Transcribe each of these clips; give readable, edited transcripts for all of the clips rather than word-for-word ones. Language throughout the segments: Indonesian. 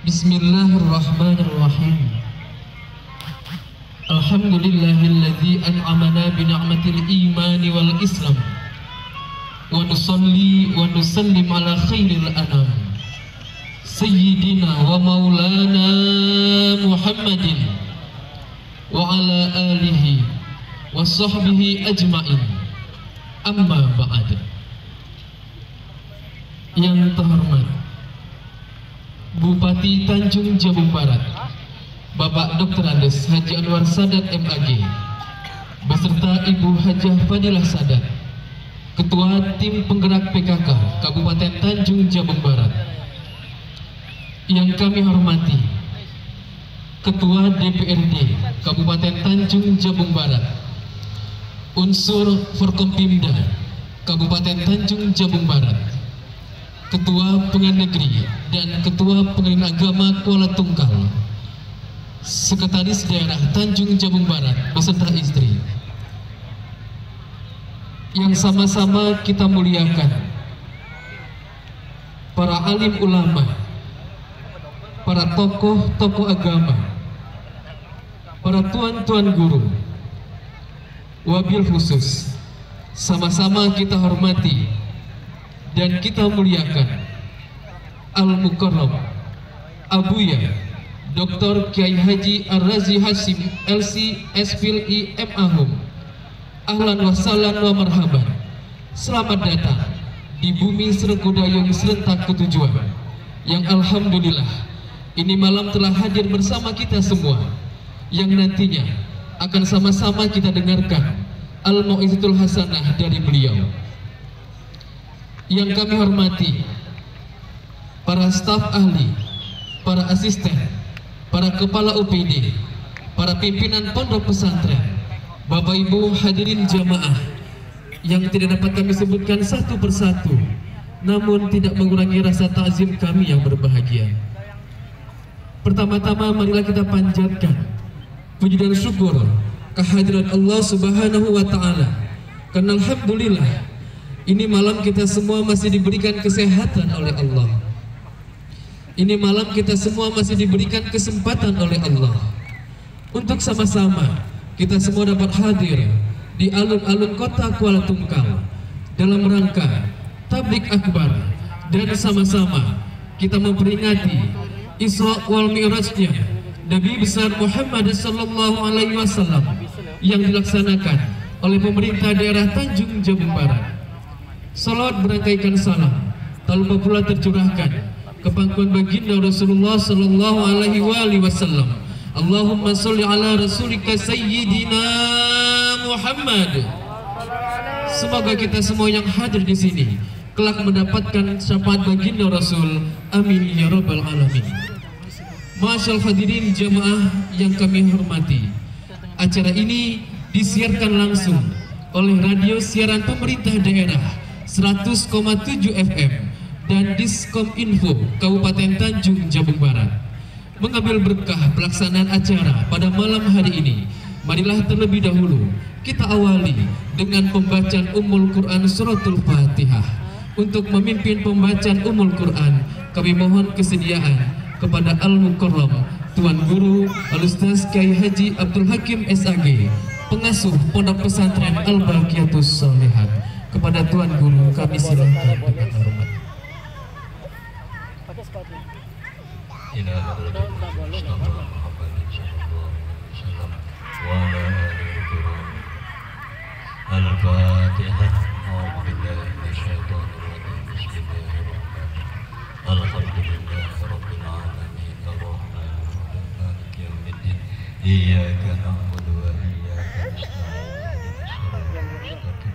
Bismillahirrahmanirrahim. Alhamdulillahilladzi an'amana bi ni'matil imani wal islam. Wa nusalli wa nusallim ala khairil anam Sayyidina wa maulana Muhammadin wa ala alihi wa sahbihi ajma'in. Amma ba'd. Yang terhormat Bupati Tanjung Jabung Barat, Bapak Dr. Andes Haji Anwar Sadat MAG, beserta Ibu Hajah Fadilah Sadat, Ketua Tim Penggerak PKK Kabupaten Tanjung Jabung Barat. Yang kami hormati Ketua DPRD Kabupaten Tanjung Jabung Barat, unsur Forkompimda Kabupaten Tanjung Jabung Barat, Ketua Pengadilan Negeri dan Ketua Pengadilan Agama Kuala Tungkal, Sekretaris Daerah Tanjung Jabung Barat beserta istri, yang sama-sama kita muliakan para alim ulama, para tokoh-tokoh agama, para tuan-tuan guru, wabil khusus sama-sama kita hormati dan kita muliakan Al-Mukarram Abuya Dr. Kiai Haji Ar-Razi Hashim LC SPLI MAhum. Ahlan wa sahlan wa marhaban. Selamat datang di bumi Sergudayung serentak ketujuan, yang alhamdulillah ini malam telah hadir bersama kita semua, yang nantinya akan sama-sama kita dengarkan Al-Mau'izatul Hasanah dari beliau. Yang kami hormati para staf ahli, para asisten, para kepala UPD, para pimpinan pondok pesantren, Bapak Ibu hadirin jamaah yang tidak dapat kami sebutkan satu persatu, namun tidak mengurangi rasa takzim kami yang berbahagia. Pertama-tama marilah kita panjatkan puji dan syukur kehadiran Allah Subhanahu wa Ta'ala, karena alhamdulillah ini malam kita semua masih diberikan kesehatan oleh Allah. Ini malam kita semua masih diberikan kesempatan oleh Allah untuk sama-sama kita semua dapat hadir di alun-alun kota Kuala Tungkal dalam rangka tablik akbar, dan sama-sama kita memperingati Isra wal Mi'rajnya Nabi besar Muhammad sallallahu alaihi wasallam yang dilaksanakan oleh pemerintah daerah Tanjung Jabung Barat. Salawat berangkaikan salam tak lupa pula tercurahkan ke pangkuan baginda Rasulullah sallallahu alaihi wasallam. Allahumma sholli ala rasulika sayyidina Muhammad. Semoga kita semua yang hadir di sini kelak mendapatkan syafaat baginda Rasul. Amin ya rabbal alamin. Masyaallah hadirin jamaah yang kami hormati, acara ini disiarkan langsung oleh radio siaran pemerintah daerah 100,7 FM dan Diskom Info Kabupaten Tanjung Jabung Barat. Mengambil berkah pelaksanaan acara pada malam hari ini, marilah terlebih dahulu kita awali dengan pembacaan Ummul Quran Suratul Fatihah. Untuk memimpin pembacaan Ummul Quran, kami mohon kesediaan kepada Al-Mukarram Tuan Guru Al-Ustaz Kiai Haji Abdul Hakim SAG, pengasuh Pondok Pesantren Al-Baqiyatus Shalihat. Kepada Tuan Guru kami silakan dengan hormat. Al-Fatihah. Alhamdulillahirabbil alamin arrahmanirrahim maliki yaumiddin iyyaka na'budu wa iyyaka nasta'in ihdinas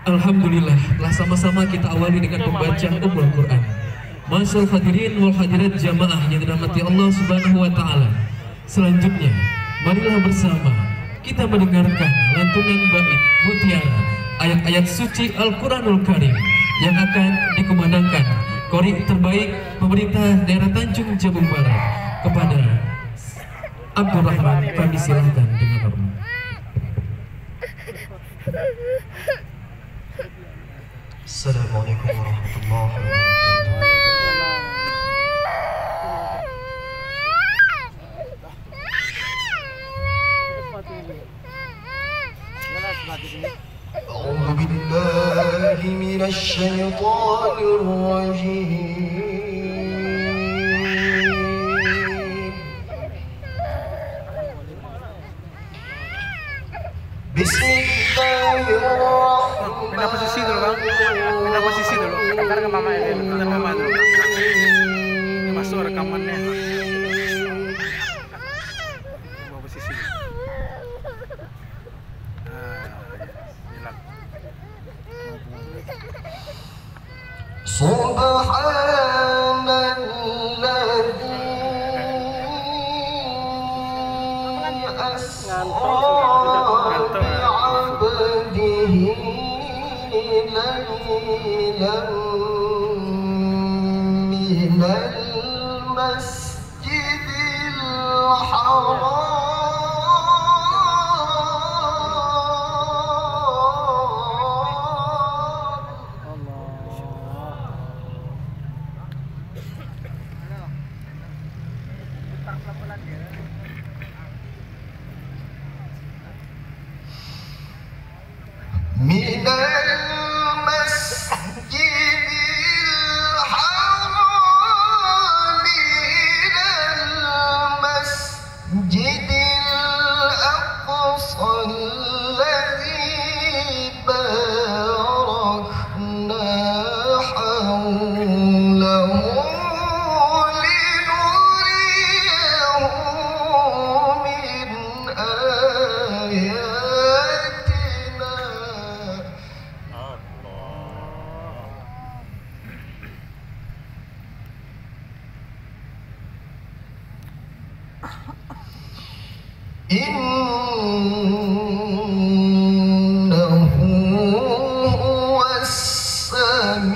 Alhamdulillah, telah sama-sama kita awali dengan pembacaan Ummul Quran. Masyaallah hadirin wal hadirat jamaah yang dirahmati Allah Subhanahu wa Ta'ala. Selanjutnya, marilah bersama kita mendengarkan lantunan bait mutiara ayat-ayat suci Al-Quranul Karim yang akan dikumandangkan Qori terbaik pemerintah daerah Tanjung Jabung Barat kepada Abdurrahman, kami silakan dengan hormat. Assalamualaikum warahmatullahi wabarakatuh. أعوذ بالله من الشيطان الرجيم. بسم الله الرحمن Pindah posisi dulu bang, pindah posisi dulu. Ntar ke mama ini, ntar ke mama dulu. Ini masuk rekamannya. Bawa posisi dulu. Hilang. Subhanalladzi asra bi'abdihi laylan minal masjidil haram من المسجد الحرام إلى المسجد الأقصى الذي باركنا حوله لنريه من آياتنا. إنه هو السميع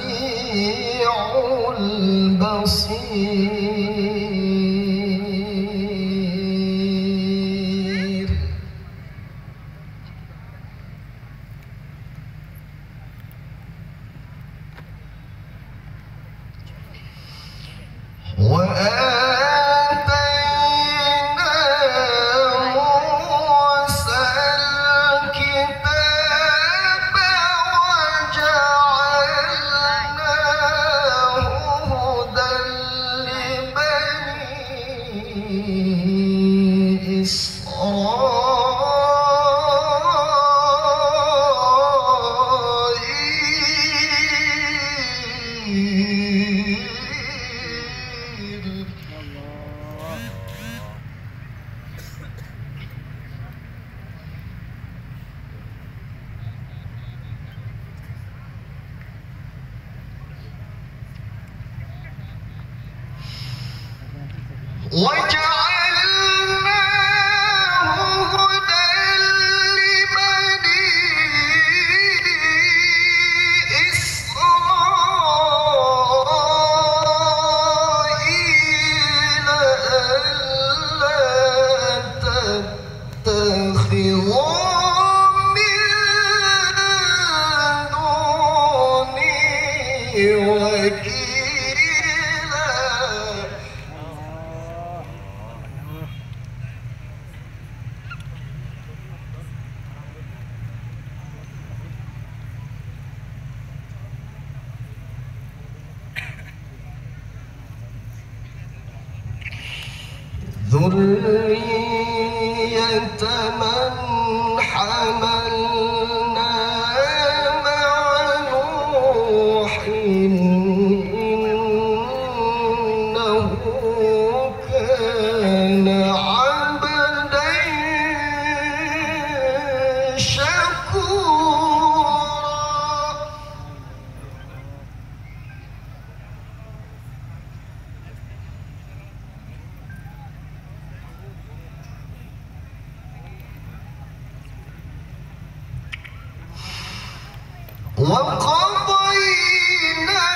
البصير. وجعلناه هدى لبني إسرائيل ألا تتخذوا من دوني وكيلا. ذرية من حملنا مع نوح إنه كان عبدا شكورا. وقضينا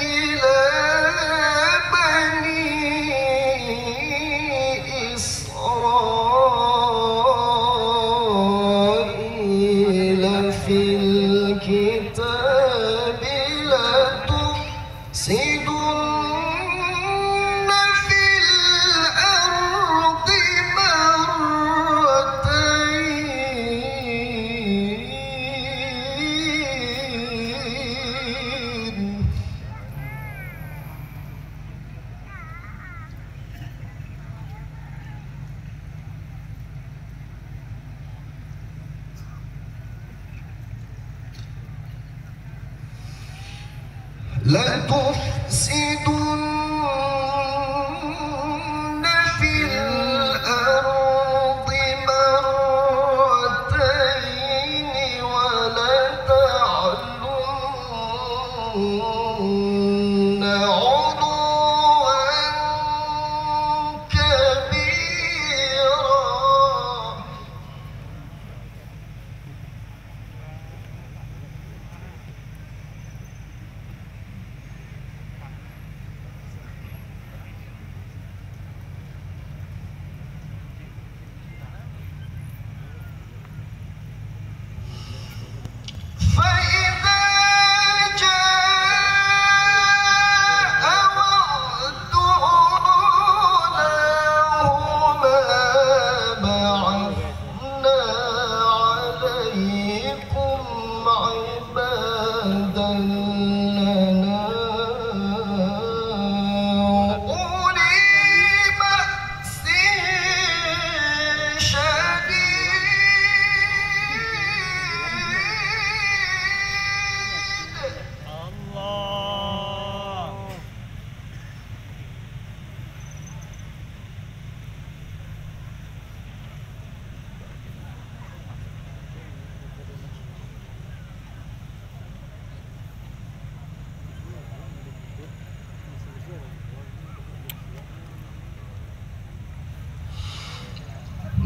إلى بني الكتاب لتفسدن في الأرض مرتين لتفسدن في الأرض مرتين ولتعلن عدوا كبيرا فإذا جاء وعد أولاهما بعثنا عليكم عبادا لنا أولي بأس شديد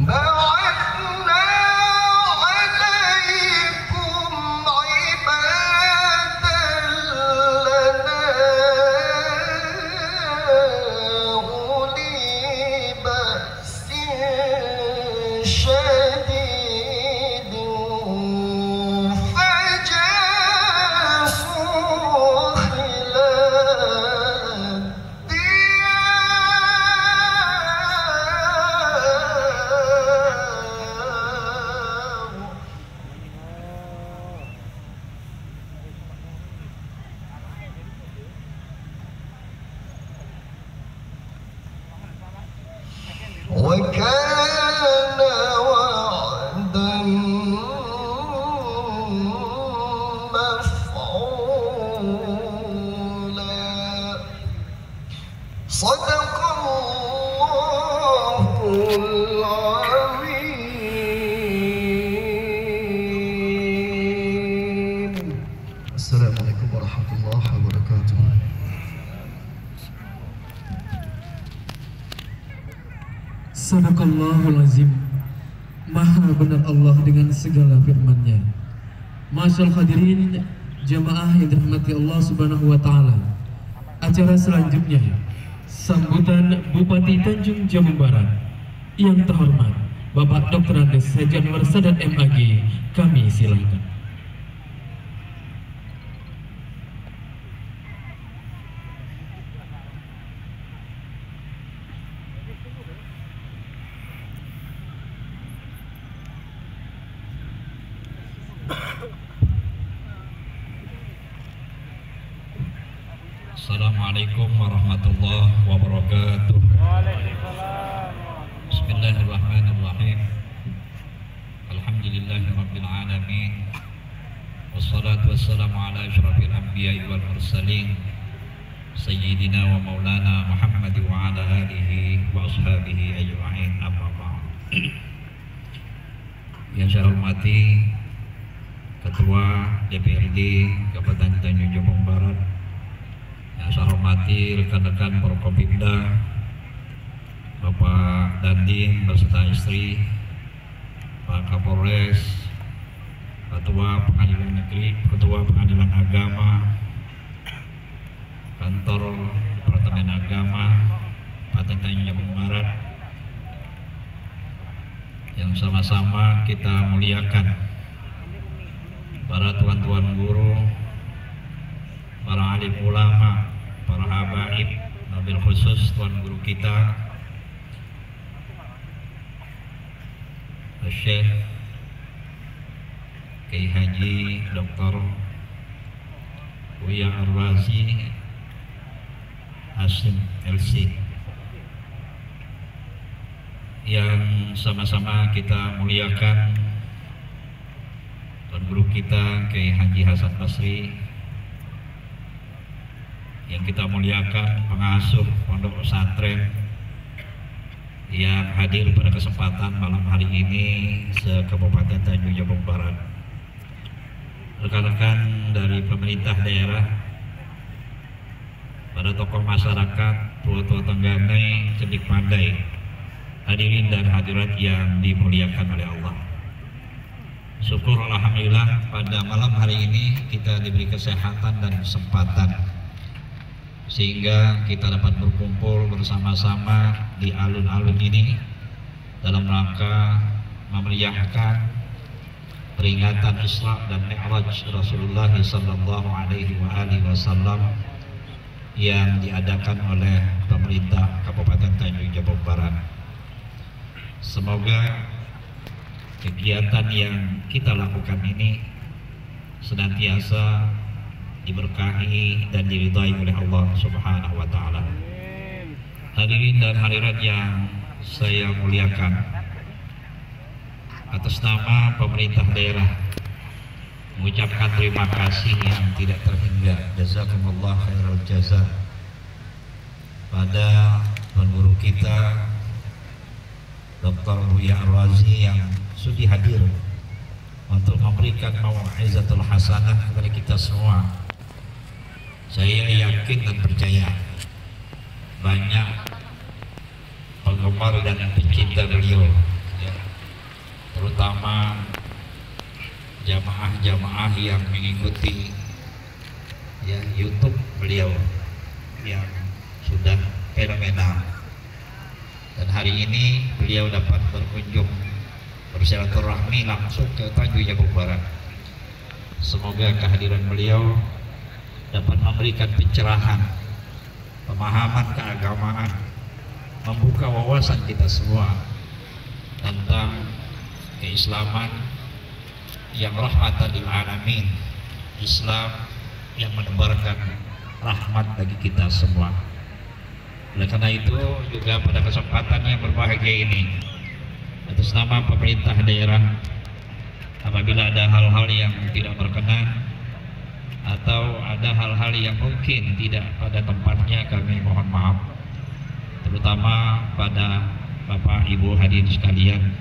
بعثنا عليكم عبادا لنا أولي بأس شديد فجاسوا خلال الديار وكان وعدا مفعولا صدق الله العظيم. السلام عليكم ورحمة الله وبركاته. Sadaqallahul azim. Maha benar Allah dengan segala firman-Nya. Masyaallah hadirin jamaah yang dirahmati Allah Subhanahu wa taala. Acara selanjutnya sambutan Bupati Tanjung Jabung Barat yang terhormat Bapak Dr. Andes Haji Anwar Sadat MAG, kami silakan. Assalamualaikum warahmatullahi wabarakatuh. Bismillahirrahmanirrahim. Alhamdulillahirabbil alamin. Wassalatu wassalamu ala asyrafil anbiya'i wal mursalin sayyidina wa maulana Muhammad wa ala alihi wa ashabihi ajma'in, amma ba'd. Yang saya hormati Ketua DPRD Kabupaten Tanjung Jabung Barat, yang saya hormati rekan-rekan Forkopimda, Bapak Dandim beserta istri, Pak Kapolres, Ketua Pengadilan Negeri, Ketua Pengadilan Agama, Kantor Departemen Agama Kabupaten Tanjung Jabung Barat, yang sama-sama kita muliakan para tuan-tuan guru, para alim ulama, para habaib, wabil khusus tuan guru kita Syekh Kiai Haji Dr. Buya Ar-Razi Hasim LC yang sama-sama kita muliakan, tuan guru kita Kiai Haji Hasan Basri yang kita muliakan, pengasuh pondok pesantren yang hadir pada kesempatan malam hari ini se-Kabupaten Tanjung Jabung Barat, rekan-rekan dari pemerintah daerah, pada tokoh masyarakat, tua-tua tenggane, cerdik pandai, hadirin dan hadirat yang dimuliakan oleh Allah. Syukur alhamdulillah pada malam hari ini kita diberi kesehatan dan kesempatan sehingga kita dapat berkumpul bersama-sama di alun-alun ini dalam rangka memeriahkan peringatan Isra dan Mi'raj Rasulullah sallallahu alaihi wasallam yang diadakan oleh pemerintah Kabupaten Tanjung Jabung Barat. Semoga kegiatan yang kita lakukan ini senantiasa diberkahi dan diridhai oleh Allah Subhanahu wa taala. Hadirin dan hadirat yang saya muliakan, atas nama pemerintah daerah mengucapkan terima kasih yang tidak terhingga, jazakumullah khairul jaza, pada tuan guru kita Dr. Buya Ar-Razi yang sudi hadir untuk memberikan mau'izatul hasanah kepada kita semua. Saya yakin dan percaya banyak penggemar dan pecinta beliau, ya, terutama jamaah-jamaah yang mengikuti ya YouTube beliau yang sudah fenomenal. Dan hari ini beliau dapat berkunjung bersilaturahmi langsung ke Tanjung Jabung Barat. Semoga kehadiran beliau dapat memberikan pencerahan, pemahaman keagamaan, membuka wawasan kita semua tentang keislaman yang rahmatan lil alamin, Islam yang menebarkan rahmat bagi kita semua. Oleh karena itu juga pada kesempatan yang berbahagia ini, atas nama pemerintah daerah, apabila ada hal-hal yang tidak berkenan atau ada hal-hal yang mungkin tidak pada tempatnya, kami mohon maaf, terutama pada Bapak Ibu hadirin sekalian,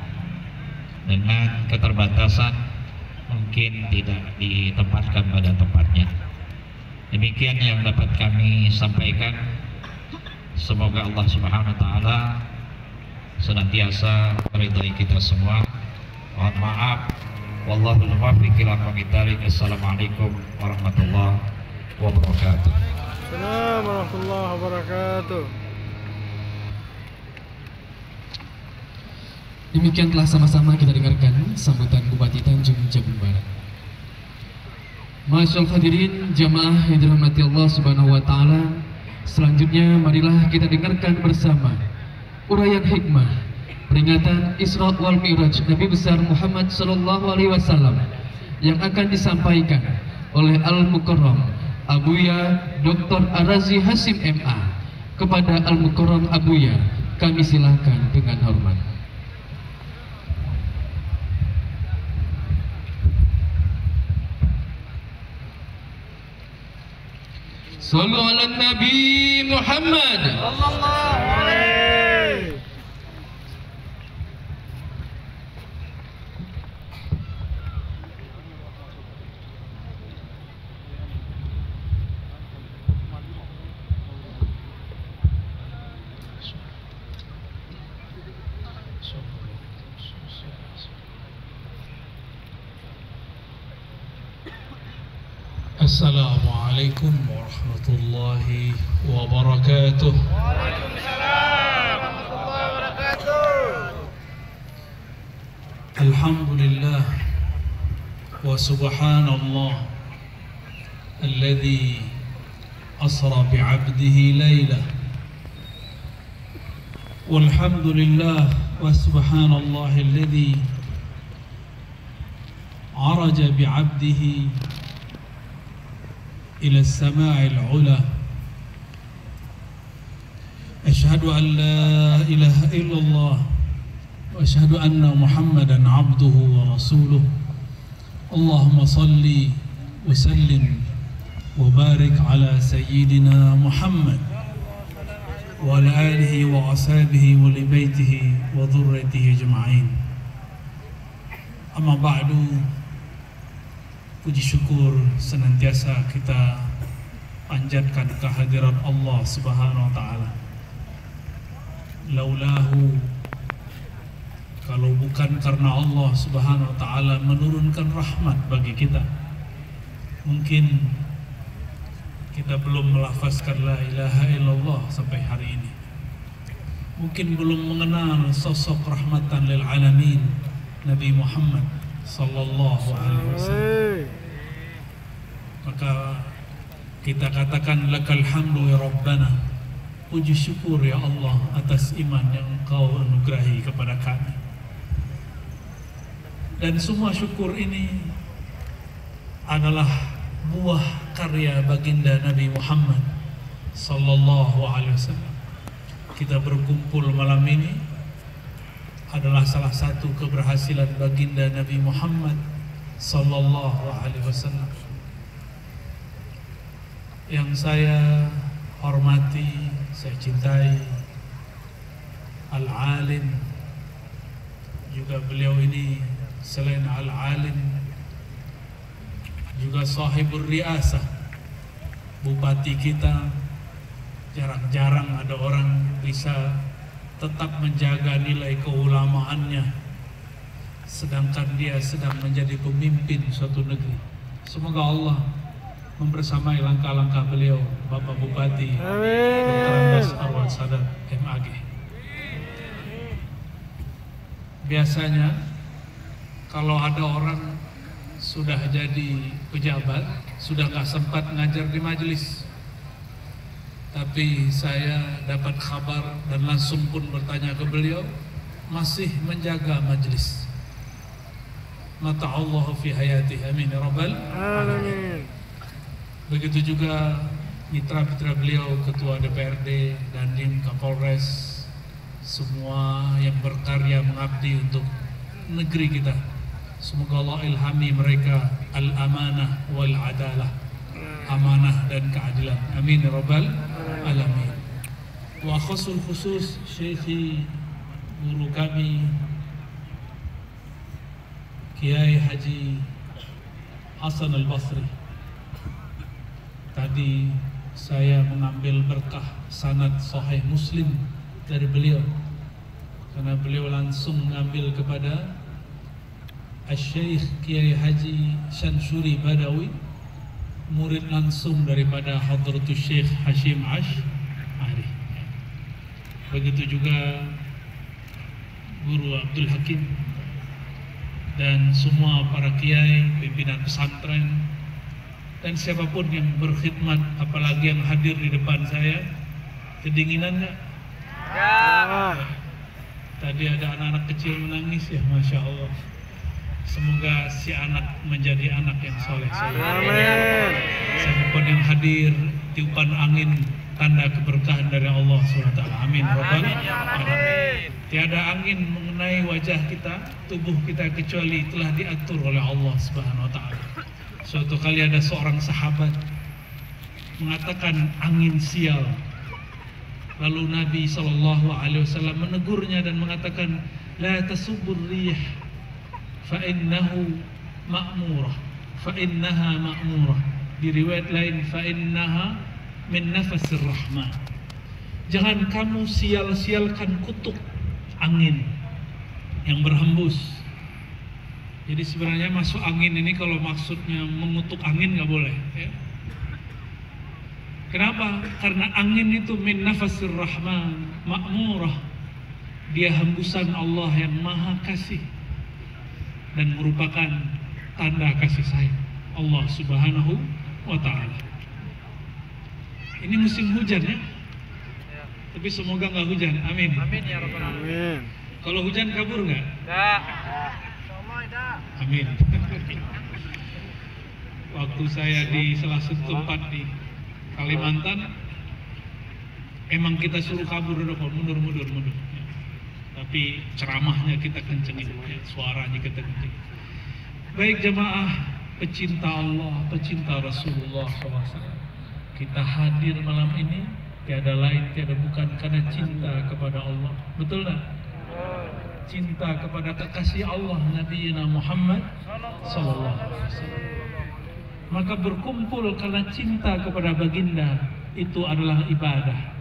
dengan keterbatasan mungkin tidak ditempatkan pada tempatnya. Demikian yang dapat kami sampaikan. Semoga Allah Subhanahu wa taala senantiasa meridhai kita semua. Mohon maaf. Wallahul muwaffiq ila aqwamit thariq. Assalamualaikum warahmatullahi wabarakatuh. Assalamualaikum warahmatullahi wabarakatuh. Demikian telah sama-sama kita dengarkan sambutan Bupati Tanjung Jabung Barat. Masyaallah hadirin jamaah yang dirahmati Allah Subhanahu wa taala, selanjutnya marilah kita dengarkan bersama uraian hikmah peringatan Isra wal Mi'raj Nabi besar Muhammad sallallahu alaihi wasallam yang akan disampaikan oleh Al-Mukarram Abuya Dr. Ar-Razi Hasim MA. Kepada Al-Mukarram Abuya kami silakan dengan hormat. Sallu ala Nabi Muhammad sallallahu alaihi. Assalamualaikum warahmatullahi wabarakatuh. Waalaikumsalam warahmatullahi wabarakatuh. Alhamdulillah وسبحان الله الذي أسرى بعبده ليلة والحمد لله وسبحان الله الذي عرج بعبده إلى السماء العلى أشهد أن لا إله إلا الله وأشهد أن محمدا عبده ورسوله اللهم صل وسلم وبارك على سيدنا محمد وعلى آله وأصحابه ولبيته وذريته أجمعين. Amma ba'du, puji syukur senantiasa kita panjatkan kehadiran Allah Subhanahu wa taala. Laulahu, kalau bukan karena Allah Subhanahu wa taala menurunkan rahmat bagi kita, mungkin kita belum melafazkan la ilaha illallah sampai hari ini. Mungkin belum mengenal sosok rahmatan lil alamin Nabi Muhammad sallallahu alaihi wasallam. Maka kita katakan lakal hamdu ya Rabbana, puji syukur ya Allah atas iman yang Engkau anugerahi kepada kami. Dan semua syukur ini adalah buah karya baginda Nabi Muhammad sallallahu alaihi wasallam. Kita berkumpul malam ini adalah salah satu keberhasilan baginda Nabi Muhammad sallallahu alaihi wasallam yang saya hormati, saya cintai. Al-Alim, juga beliau ini selain Al-Alim juga sahibur riasah, bupati kita. Jarang-jarang ada orang bisa tetap menjaga nilai keulamaannya sedangkan dia sedang menjadi pemimpin suatu negeri. Semoga Allah membersamai langkah-langkah beliau, Bapak Bupati Dr. Andes Arwad Sadat MAG. Biasanya kalau ada orang sudah jadi pejabat, sudah gak sempat ngajar di majelis. Tapi saya dapat kabar dan langsung pun bertanya ke beliau, masih menjaga majelis. Mata'allahu fi hayati, amin ya rabbal alamin. Begitu juga mitra-mitra beliau, Ketua DPRD, Dandim, Kapolres, semua yang berkarya mengabdi untuk negeri kita. Semoga Allah ilhami mereka al-amanah wal adalah, amanah dan keadilan. Amin ya rabbal alamin. Wa khusul khusus Syekhi, guru kami Kiai Haji Hasan Al-Basri. Tadi saya mengambil berkah sanad Sahih Muslim dari beliau, karena beliau langsung mengambil kepada Al-Syekh Kiai Haji Syansuri Badawi, murid langsung daripada Hadratus Syekh Hashim Ash'ari. Begitu juga Guru Abdul Hakim dan semua para kiai, pimpinan pesantren, dan siapapun yang berkhidmat, apalagi yang hadir di depan saya. Kedinginan nggak? Ya. Tadi ada anak-anak kecil menangis ya, Masya Allah. Semoga si anak menjadi anak yang soleh. Amin. Siapapun yang hadir, tiupan angin tanda keberkahan dari Allah SWT. Amin. Rabbal alamin. Tiada angin mengenai wajah kita, tubuh kita, kecuali telah diatur oleh Allah Subhanahu wa taala. Suatu kali ada seorang sahabat mengatakan angin sial. Lalu Nabi SAW menegurnya dan mengatakan, la tasubbur rih fa innahu ma'murah, fa innaha ma'murah. Di riwayat lain, fa innaha min nafasir rahman. Jangan kamu sial-sialkan kutuk angin yang berhembus. Jadi sebenarnya masuk angin ini kalau maksudnya mengutuk angin nggak boleh ya. Kenapa? Karena angin itu min nafasir rahman, ma'murah. Dia hembusan Allah yang maha kasih dan merupakan tanda kasih sayang Allah Subhanahu wa Ta'ala. Ini musim hujan ya, tapi semoga nggak hujan, amin. Amin ya rabbal alamin. Kalau hujan kabur nggak? Dah. Amin. Waktu saya di salah satu tempat di Kalimantan, emang kita suruh kabur mundur. Ya. Tapi ceramahnya kita kencengin, ya, suaranya kita kencengin. Baik jamaah pecinta Allah, pecinta Rasulullah SAW, kita hadir malam ini tiada lain tiada bukan karena cinta kepada Allah. Betul tak? Cinta kepada kekasih Allah Nabi Muhammad sallallahu alaihi wasallam. Maka berkumpul karena cinta kepada baginda itu adalah ibadah.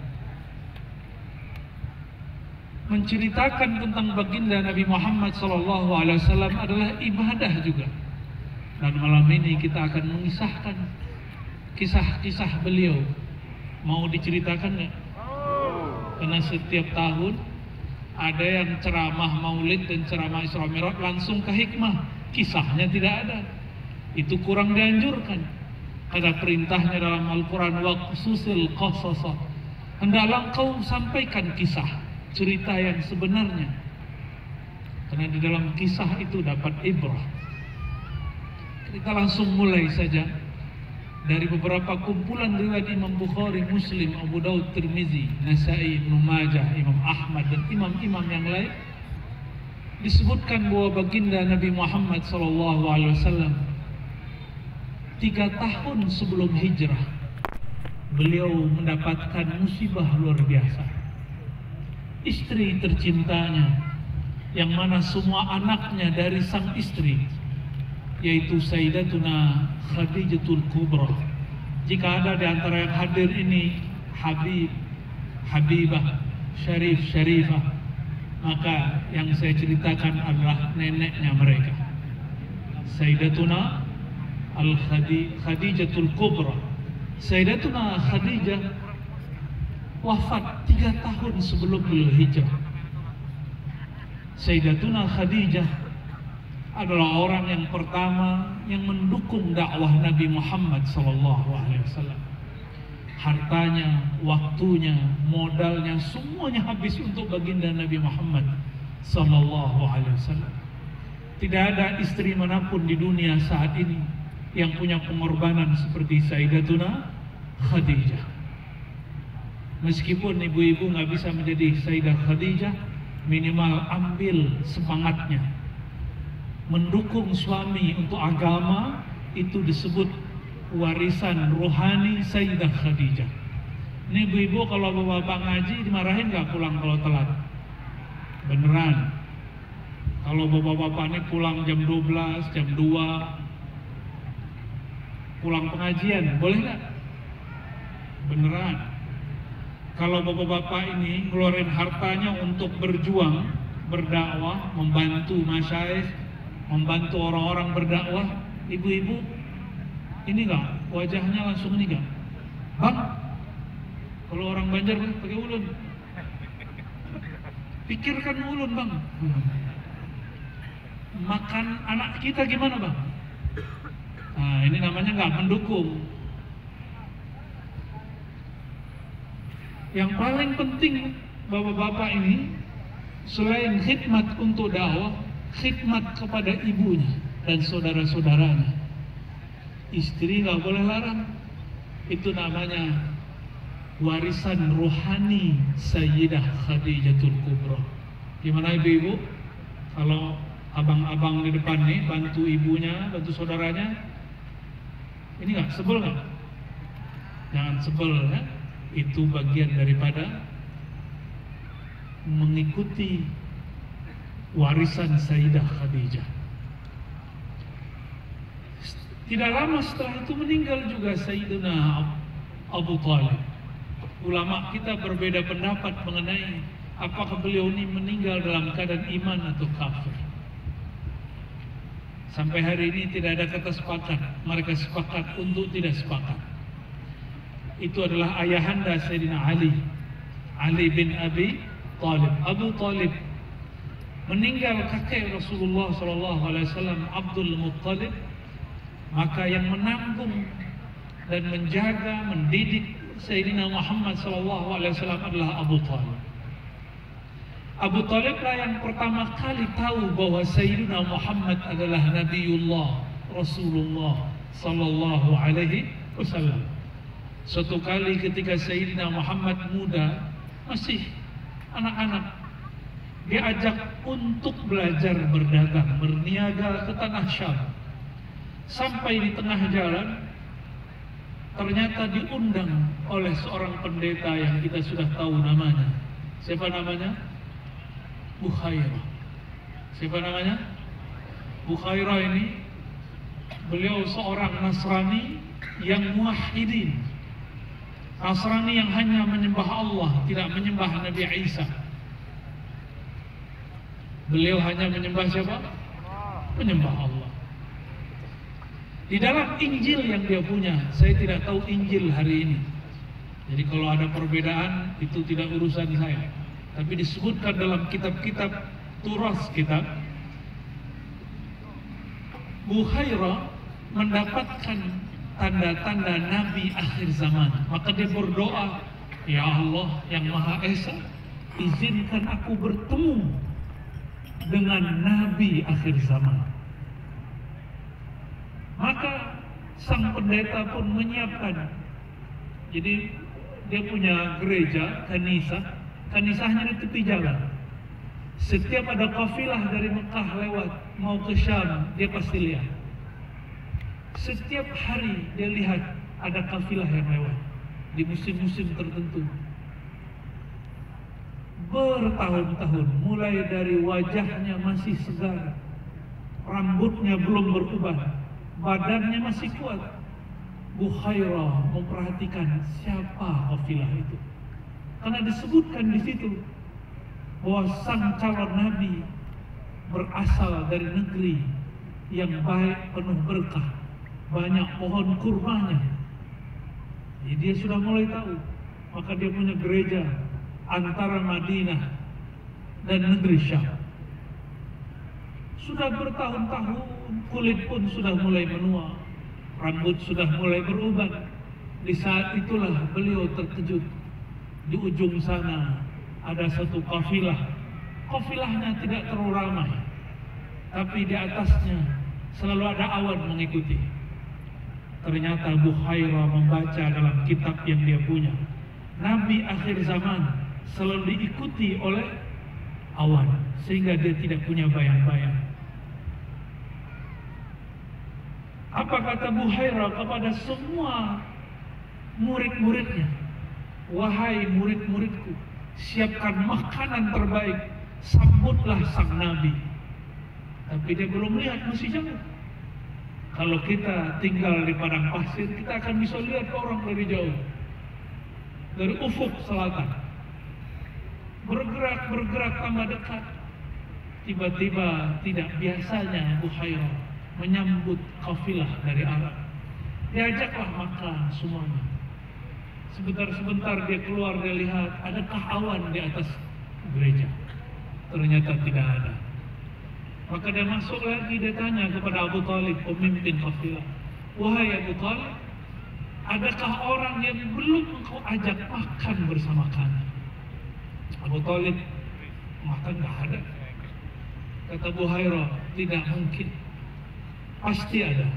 Menceritakan tentang baginda Nabi Muhammad sallallahu alaihi wasallam adalah ibadah juga. Dan malam ini kita akan mengisahkan kisah-kisah beliau. Mau diceritakan nggak? Karena setiap tahun ada yang ceramah Maulid dan ceramah Isra Mi'raj langsung ke hikmah, kisahnya tidak ada. Itu kurang dianjurkan. Ada perintahnya dalam Al-Quran, waqsusil qasasa, hendaklah kau sampaikan kisah, cerita yang sebenarnya, karena di dalam kisah itu dapat ibrah. Kita langsung mulai saja dari beberapa kumpulan riwayat Imam Bukhari, Muslim, Abu Daud, Tirmizi, Nasai, Ibnu Majah, Imam Ahmad dan imam-imam yang lain. Disebutkan bahwa baginda Nabi Muhammad SAW 3 tahun sebelum hijrah beliau mendapatkan musibah luar biasa. Istri tercintanya, yang mana semua anaknya dari sang istri, yaitu Sayyidatuna Khadijatul Kubra. Jika ada di antara yang hadir ini Habibah, Syarifah, maka yang saya ceritakan adalah neneknya mereka, Sayyidatuna Khadijatul Kubra. Sayyidatuna Khadijah wafat 3 tahun sebelum beliau hijrah. Sayyidatuna Khadijah adalah orang yang pertama yang mendukung dakwah Nabi Muhammad SAW. Hartanya, waktunya, modalnya, semuanya habis untuk baginda Nabi Muhammad SAW. Tidak ada istri manapun di dunia saat ini yang punya pengorbanan seperti Sayyidatuna Khadijah. Meskipun ibu-ibu nggak bisa menjadi Sayyidah Khadijah, minimal ambil semangatnya. Mendukung suami untuk agama itu disebut warisan rohani Sayyidah Khadijah. Ini ibu-ibu kalau bapak ngaji dimarahin nggak pulang kalau telat? Beneran. Kalau bapak-bapak ini pulang jam 12, jam 2, pulang pengajian, boleh nggak? Beneran. Kalau bapak-bapak ini ngeluarin hartanya untuk berjuang, berdakwah, membantu masyayikh, membantu orang-orang berdakwah, ibu-ibu ini nggak, wajahnya langsung ini nggak, bang, kalau orang Banjar pakai ulun, pikirkan ulun bang, makan anak kita gimana bang? Nah, ini namanya nggak mendukung. Yang paling penting bapak-bapak ini selain khidmat untuk dakwah, khidmat kepada ibunya dan saudara-saudaranya. Istri nggak boleh larang. Itu namanya warisan rohani Sayyidah Khadijatul Kubra. Gimana ibu-ibu? Kalau abang-abang di depan nih bantu ibunya, bantu saudaranya, ini nggak sebel nggak? Jangan sebel ya. Itu bagian daripada mengikuti warisan Sayyidah Khadijah. Tidak lama setelah itu meninggal juga Sayyidina Abu Talib. Ulama kita berbeda pendapat mengenai apakah beliau ini meninggal dalam keadaan iman atau kafir. Sampai hari ini tidak ada kata sepakat. Mereka sepakat untuk tidak sepakat. Itu adalah ayahanda Sayyidina Ali bin Abi Talib. Abu Talib meninggal kakek Rasulullah SAW, Abdul Muttalib, Maka yang menanggung dan menjaga, mendidik Sayyidina Muhammad SAW adalah Abu Talib. Abu Talib lah yang pertama kali tahu bahwa Sayyidina Muhammad adalah Nabiullah, Rasulullah Sallallahu Alaihi Wasallam. Suatu kali ketika Sayyidina Muhammad muda, masih anak-anak, diajak untuk belajar berdagang, berniaga ke tanah Syam. Sampai di tengah jalan, ternyata diundang oleh seorang pendeta yang kita sudah tahu namanya. Siapa namanya? Bukhairah. Siapa namanya? Bukhairah ini, beliau seorang Nasrani yang muwahhidin. Nasrani yang hanya menyembah Allah, tidak menyembah Nabi Isa. Beliau hanya menyembah siapa? Menyembah Allah. Di dalam Injil yang dia punya, saya tidak tahu Injil hari ini. Jadi kalau ada perbedaan, itu tidak urusan saya. Tapi disebutkan dalam kitab-kitab turas kita, Bukhairah mendapatkan tanda-tanda Nabi akhir zaman. Maka dia berdoa, ya Allah yang Maha Esa, izinkan aku bertemu dengan Nabi akhir zaman. Maka sang pendeta pun menyiapkan. Jadi dia punya gereja, kanisahnya di tepi jalan. Setiap ada kafilah dari Mekah lewat mau ke Syam, dia pasti lihat. Setiap hari dia lihat ada kafilah yang lewat di musim-musim tertentu. Bertahun-tahun, mulai dari wajahnya masih segar, rambutnya belum berubah, badannya masih kuat. Bukhairah memperhatikan siapa kafilah itu, karena disebutkan di situ bahwa sang calon nabi berasal dari negeri yang baik, penuh berkah, banyak pohon kurmanya. Jadi dia sudah mulai tahu. Maka dia punya gereja antara Madinah dan negeri Syam. Sudah bertahun-tahun, kulit pun sudah mulai menua, rambut sudah mulai berubah. Di saat itulah beliau terkejut. Di ujung sana ada satu kafilah. Kafilahnya tidak terlalu ramai, tapi di atasnya selalu ada awan mengikuti. Ternyata Bukhairah membaca dalam kitab yang dia punya, Nabi akhir zaman selalu diikuti oleh awan, sehingga dia tidak punya bayang-bayang. Apa kata Bukhairah kepada semua murid-muridnya? Wahai murid-muridku, siapkan makanan terbaik, sambutlah sang Nabi. Tapi dia belum lihat, masih jauh. Kalau kita tinggal di padang pasir, kita akan bisa lihat orang dari jauh, dari ufuk selatan. Bergerak tambah dekat. Tiba-tiba tidak biasanya Bukhairah menyambut kafilah dari Arab. Diajaklah makan semuanya. Sebentar-sebentar dia keluar, dia lihat adakah awan di atas gereja. Ternyata tidak ada. Maka dia masuk lagi, dia tanya kepada Abu Talib, pemimpin kafilah, wahai Abu Talib, adakah orang yang belum engkau ajak makan bersama kami? Abu Talib, makan nggak ada. Kata Bukhairah, tidak mungkin, pasti ada.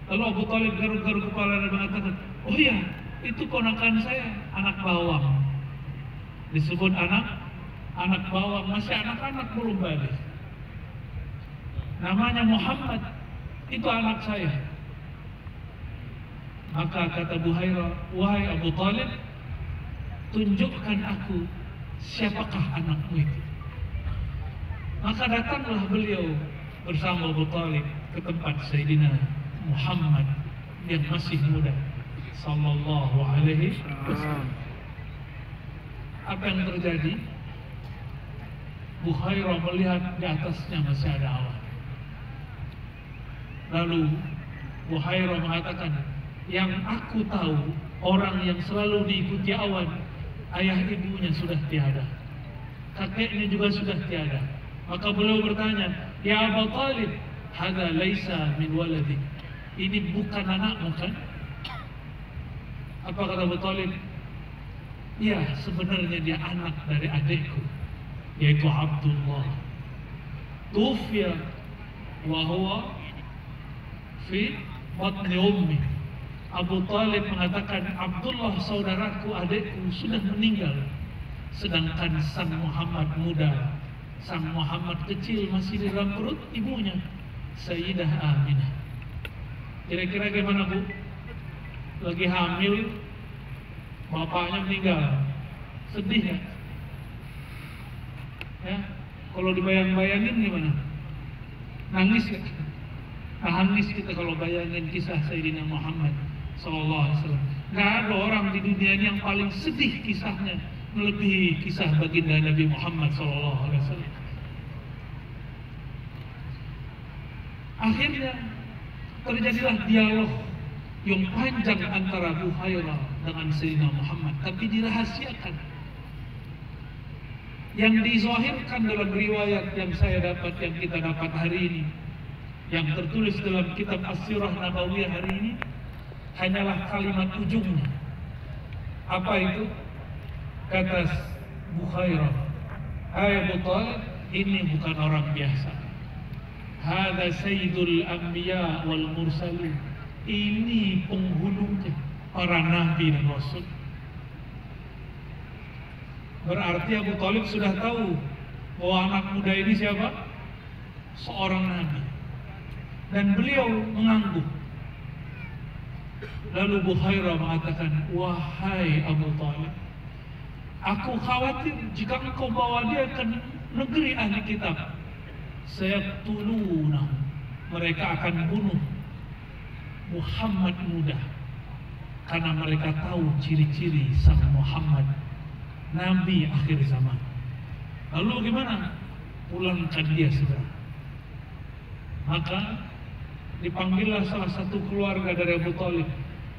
Lalu Abu Talib garuk-garuk kepala dan mengatakan, oh iya, itu ponakan saya, anak bawang. Disebut anak bawang, masih anak-anak belum balik. Namanya Muhammad, itu anak saya. Maka kata Bukhairah, wahai Abu Talib, tunjukkan aku siapakah anakmu itu. Maka datanglah beliau bersama Abu Talib ke tempat Sayyidina Muhammad yang masih muda, Sallallahu Alaihi Wasallam. Apa yang terjadi? Bukhairah melihat di atasnya masih ada awan. Lalu Bukhairah mengatakan, yang aku tahu, orang yang selalu diikuti awan, ayah ibunya sudah tiada, kakeknya juga sudah tiada. Maka beliau bertanya, ya Abu Talib, hadza laisa min waladik. ini bukan anakmu kan? Apa kata Abu Thalib? Ya, sebenarnya dia anak dari adikku, yaitu Abdullah. Tufiya wa huwa fi batni ummi. Abu Thalib mengatakan, Abdullah saudaraku, adikku sudah meninggal, sedangkan sang Muhammad muda, sang Muhammad kecil masih di dalam perut ibunya, Sayyidah Aminah. Kira-kira gimana Bu? Lagi hamil, bapaknya meninggal, sedih ya? Ya, kalau dibayang-bayangin gimana? Nangis ya? Nangis kita kalau bayangin kisah Sayyidina Muhammad SAW. Gak ada orang di dunia ini yang paling sedih kisahnya melebihi kisah baginda Nabi Muhammad SAW. Akhirnya terjadilah dialog yang panjang antara Buhairah dengan Sayyidina Muhammad, tapi dirahasiakan. Yang dizahirkan dalam riwayat yang saya dapat, yang kita dapat hari ini, yang tertulis dalam kitab As-Sirah Nabawiyah hari ini, hanyalah kalimat ujungnya. Apa itu? Kata Buhairah, "Hai Abu Thalib, ini bukan orang biasa. Hada Sayyidul Anbiya wal Mursalin. Ini penghulunya para nabi dan rasul." Berarti Abu Thalib sudah tahu bahwa anak muda ini siapa? Seorang nabi. Dan beliau mengangguk. Lalu Buhairah mengatakan, "Wahai Abu Thalib, aku khawatir jika engkau bawa dia ke negeri ahli kitab, sayaqtulunah, mereka akan bunuh Muhammad muda, karena mereka tahu ciri-ciri sang Muhammad, Nabi akhir zaman. Lalu bagaimana? Pulangkan dia segera." Maka dipanggillah salah satu keluarga dari Abu Thalib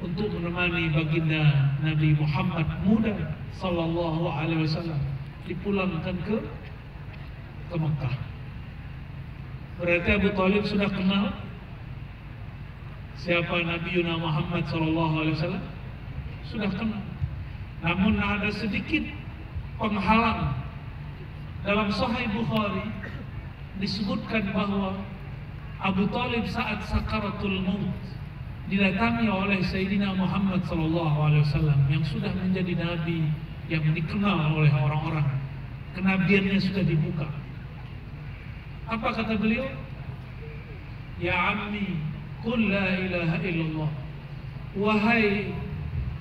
untuk menemani baginda Nabi Muhammad muda sallallahu alaihi wasallam dipulangkan ke Mekah. Berarti Abu Thalib sudah kenal siapa Nabi Muhammad sallallahu alaihi wasallam, sudah kenal. Namun ada sedikit penghalang. Dalam Sahih Bukhari disebutkan bahwa Abu Thalib saat sakaratul maut didatangi oleh Sayyidina Muhammad SAW yang sudah menjadi nabi yang dikenal oleh orang-orang. Kenabiannya sudah dibuka. Apa kata beliau? "Ya ammi, qul la ilaha illallah." Wahai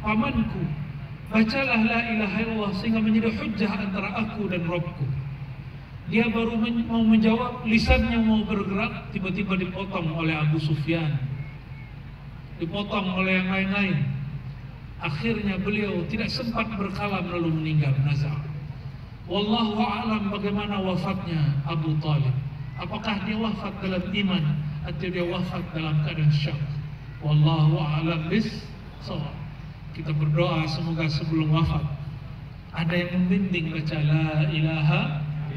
pamanku, bacalah la ilaha illallah sehingga menjadi hujjah antara aku dan Rabbku. Dia baru mau menjawab, lisannya mau bergerak, tiba-tiba dipotong oleh Abu Sufyan, dipotong oleh yang lain-lain. Akhirnya beliau tidak sempat berkalam lalu meninggal nazar. Wallahu a'lam bagaimana wafatnya Abu Thalib. Apakah dia wafat dalam iman atau dia wafat dalam keadaan syak? Wallahu a'lam bis-shawab. Kita berdoa semoga sebelum wafat ada yang membimbing baca la ilaha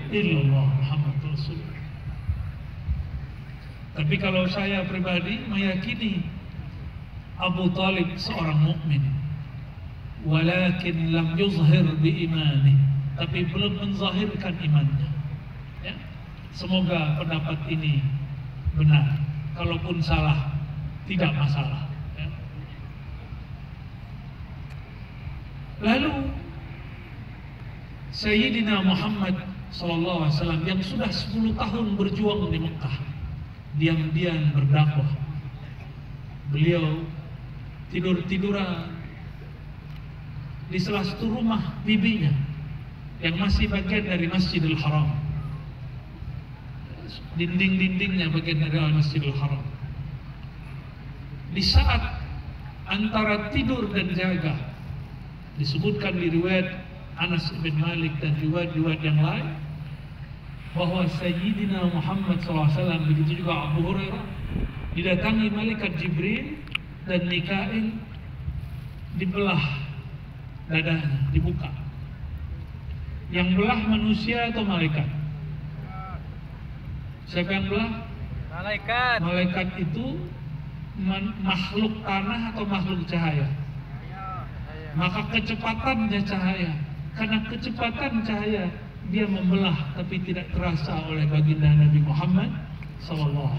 illallah Muhammad Rasulullah. Tapi kalau saya pribadi meyakini Abu Thalib seorang mukmin, walakin lam yuzhir bi imani, tapi belum menzahirkan imannya. Ya? Semoga pendapat ini benar. Kalaupun salah, tidak masalah. Ya? Lalu Sayyidina Muhammad SAW yang sudah 10 tahun berjuang di Mekah, diam-diam berdakwah. Beliau tidur-tiduran di salah satu rumah bibinya yang masih bagian dari Masjidil Haram. Dinding-dindingnya bagian dari Masjidil Haram. Di saat antara tidur dan jaga, disebutkan di riwayat Anas bin Malik dan riwayat-riwayat yang lain bahwa Sayyidina Muhammad SAW, begitu juga Abu Hurairah, didatangi malaikat Jibril dan Mikail, dibelah dadanya, dibuka. Yang belah manusia atau malaikat? Siapa yang belah? Malaikat. Malaikat itu makhluk tanah atau makhluk cahaya? Maka kecepatannya cahaya. Karena kecepatan cahaya dia membelah tapi tidak terasa oleh baginda Nabi Muhammad SAW.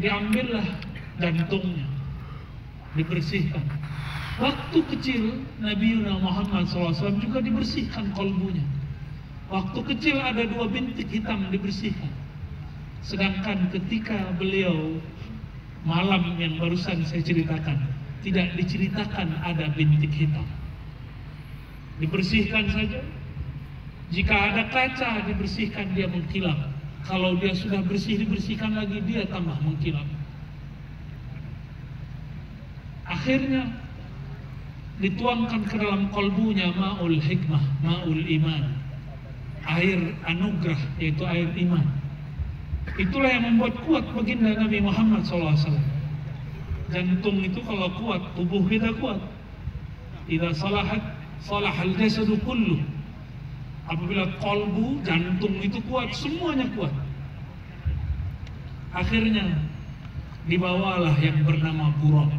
Diambillah jantungnya, dibersihkan. Waktu kecil Nabi Muhammad SAW juga dibersihkan kolbunya. Waktu kecil ada 2 bintik hitam dibersihkan. Sedangkan ketika beliau malam yang barusan saya ceritakan, tidak diceritakan ada bintik hitam. Dibersihkan saja. Jika ada kaca dibersihkan, dia mengkilap. Kalau dia sudah bersih dibersihkan lagi, dia tambah mengkilap. Akhirnya dituangkan ke dalam kolbunya ma'ul hikmah, ma'ul iman, air anugerah, yaitu air iman. Itulah yang membuat kuat baginda Nabi Muhammad SAW. Jantung itu kalau kuat, tubuh kita kuat. Idza salahat salahal jasadu kullu. Apabila kolbu, jantung itu kuat, semuanya kuat. Akhirnya dibawalah yang bernama Buraq.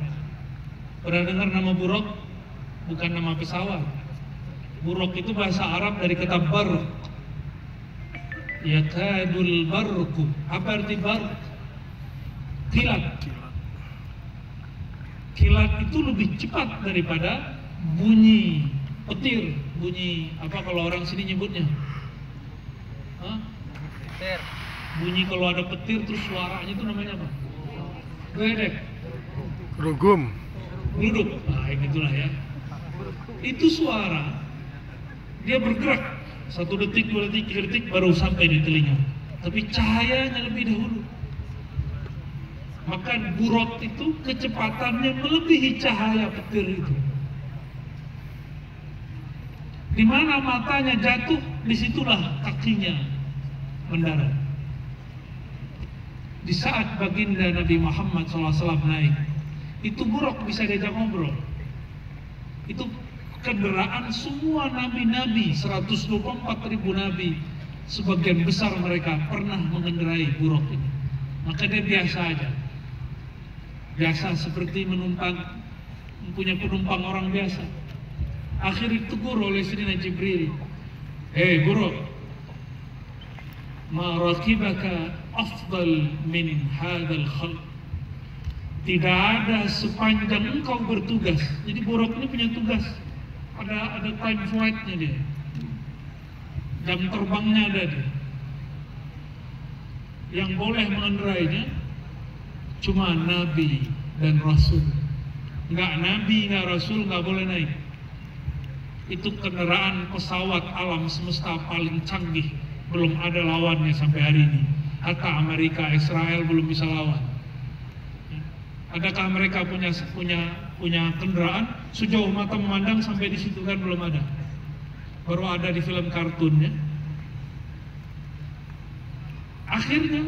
Pernah dengar nama Buraq? Bukan nama pesawat. Buraq itu bahasa Arab dari kata barq. Yakadul barqu. Apa arti barq? Kilat. Kilat itu lebih cepat daripada bunyi petir. Bunyi apa kalau orang sini nyebutnya? Petir. Bunyi kalau ada petir terus suaranya itu namanya apa? Gedek. Rugum. Duduk. Nah, itulah ya. Itu suara dia bergerak 1 detik, 2 detik, 3 detik baru sampai di telinga. Tapi cahayanya lebih dahulu. Maka Buraq itu kecepatannya melebihi cahaya petir itu. Di mana matanya jatuh, disitulah kakinya mendarat. Di saat baginda Nabi Muhammad SAW naik, itu Buraq bisa diajak ngobrol. Itu kendaraan semua nabi-nabi, 124.000 nabi, sebagian besar mereka pernah mengendarai Buraq ini. Maka dia biasa aja. Biasa seperti mempunyai penumpang orang biasa. Akhirnya ditegur oleh Sayyidina Jibril. Hei Buraq, ma rakibaka afdal min hadzal khalq. Tidak ada sepanjang engkau bertugas. Jadi Buraq ini punya tugas. Ada time flight-nya dia. Jam terbangnya ada dia. Yang boleh mengendarainya cuma Nabi dan Rasul. Enggak Nabi, enggak Rasul, enggak boleh naik. Itu kendaraan pesawat alam semesta paling canggih. Belum ada lawannya sampai hari ini. Hatta Amerika, Israel belum bisa lawan. Adakah mereka punya kendaraan sejauh mata memandang sampai di situ? Kan belum ada. Baru ada di film kartunnya. Akhirnya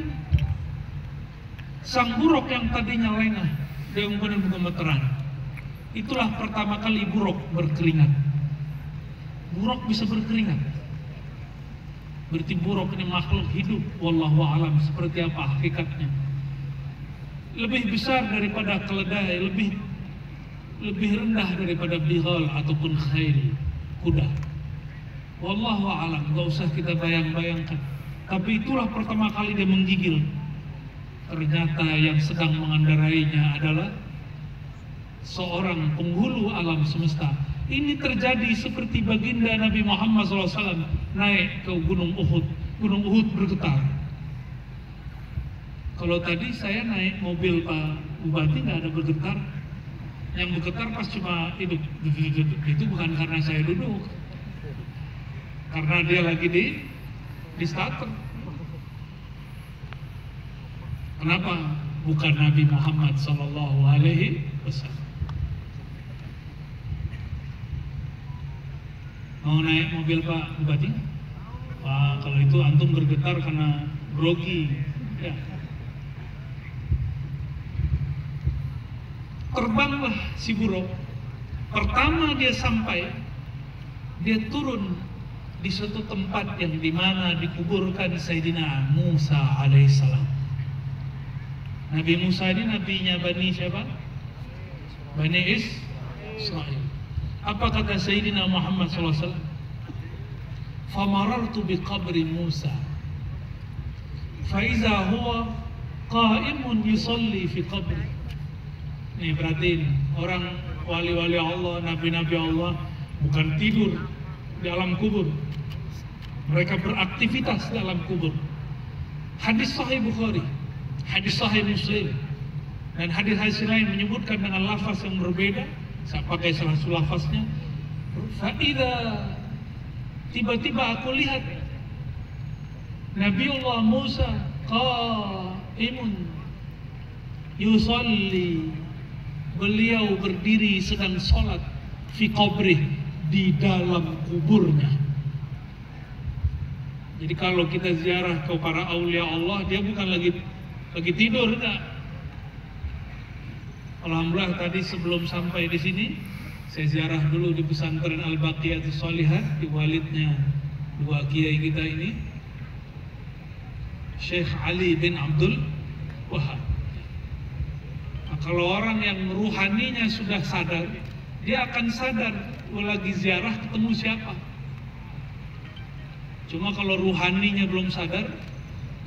sang Buraq yang tadinya lengah, dia kemudian bergemeteran. Itulah pertama kali Buraq berkeringat. Buraq bisa berkeringat. Berarti Buraq ini makhluk hidup. Wallahu a'lam seperti apa hakikatnya. Lebih besar daripada keledai, lebih rendah daripada bighal ataupun khail, kuda. Wallahu a'lam, gak usah kita bayang-bayangkan. Tapi itulah pertama kali dia menggigil. Ternyata yang sedang mengendarainya adalah seorang penghulu alam semesta. Ini terjadi seperti baginda Nabi Muhammad SAW naik ke Gunung Uhud. Gunung Uhud bergetar. Kalau tadi saya naik mobil Pak Bupati nggak ada bergetar. Yang bergetar pas cuma hidup. Itu bukan karena saya duduk. Karena dia lagi di starter. Kenapa? Bukan Nabi Muhammad SAW. Mau naik mobil Pak Bupati? Wah, kalau itu antum bergetar karena grogi. Ya. Terbanglah si Buraq. Pertama dia sampai, dia turun di suatu tempat yang dimana dikuburkan Sayyidina Musa alaihissalam. Nabi Musa ini nabinya Bani siapa? Bani Israel. Apa kata Sayyidina Muhammad SAW? Famarartu biqabri Musa faiza huwa qaimun yusalli fi qabri. Nih perhatiin, orang wali-wali Allah, nabi-nabi Allah bukan tidur di alam kubur, mereka beraktivitas di alam kubur. Hadis Sahih Bukhari, hadis Sahih Muslim, dan hadis-hadis lain menyebutkan dengan lafaz yang berbeda. Saya pakai salah satu lafaznya. Fa'idha, tiba-tiba aku lihat Nabiullah Musa qaimun yusalli, beliau berdiri sedang sholat fi qabrih, di dalam kuburnya. Jadi kalau kita ziarah ke para aulia Allah, dia bukan lagi tidur, enggak. Alhamdulillah tadi sebelum sampai di sini saya ziarah dulu di pesantren Al-Baqiyatus Shalihat, di walidnya dua kiai kita ini, Syekh Ali bin Abdul Wahab. Nah, kalau orang yang ruhaninya sudah sadar, dia akan sadar lagi ziarah ketemu siapa. Cuma kalau ruhaninya belum sadar,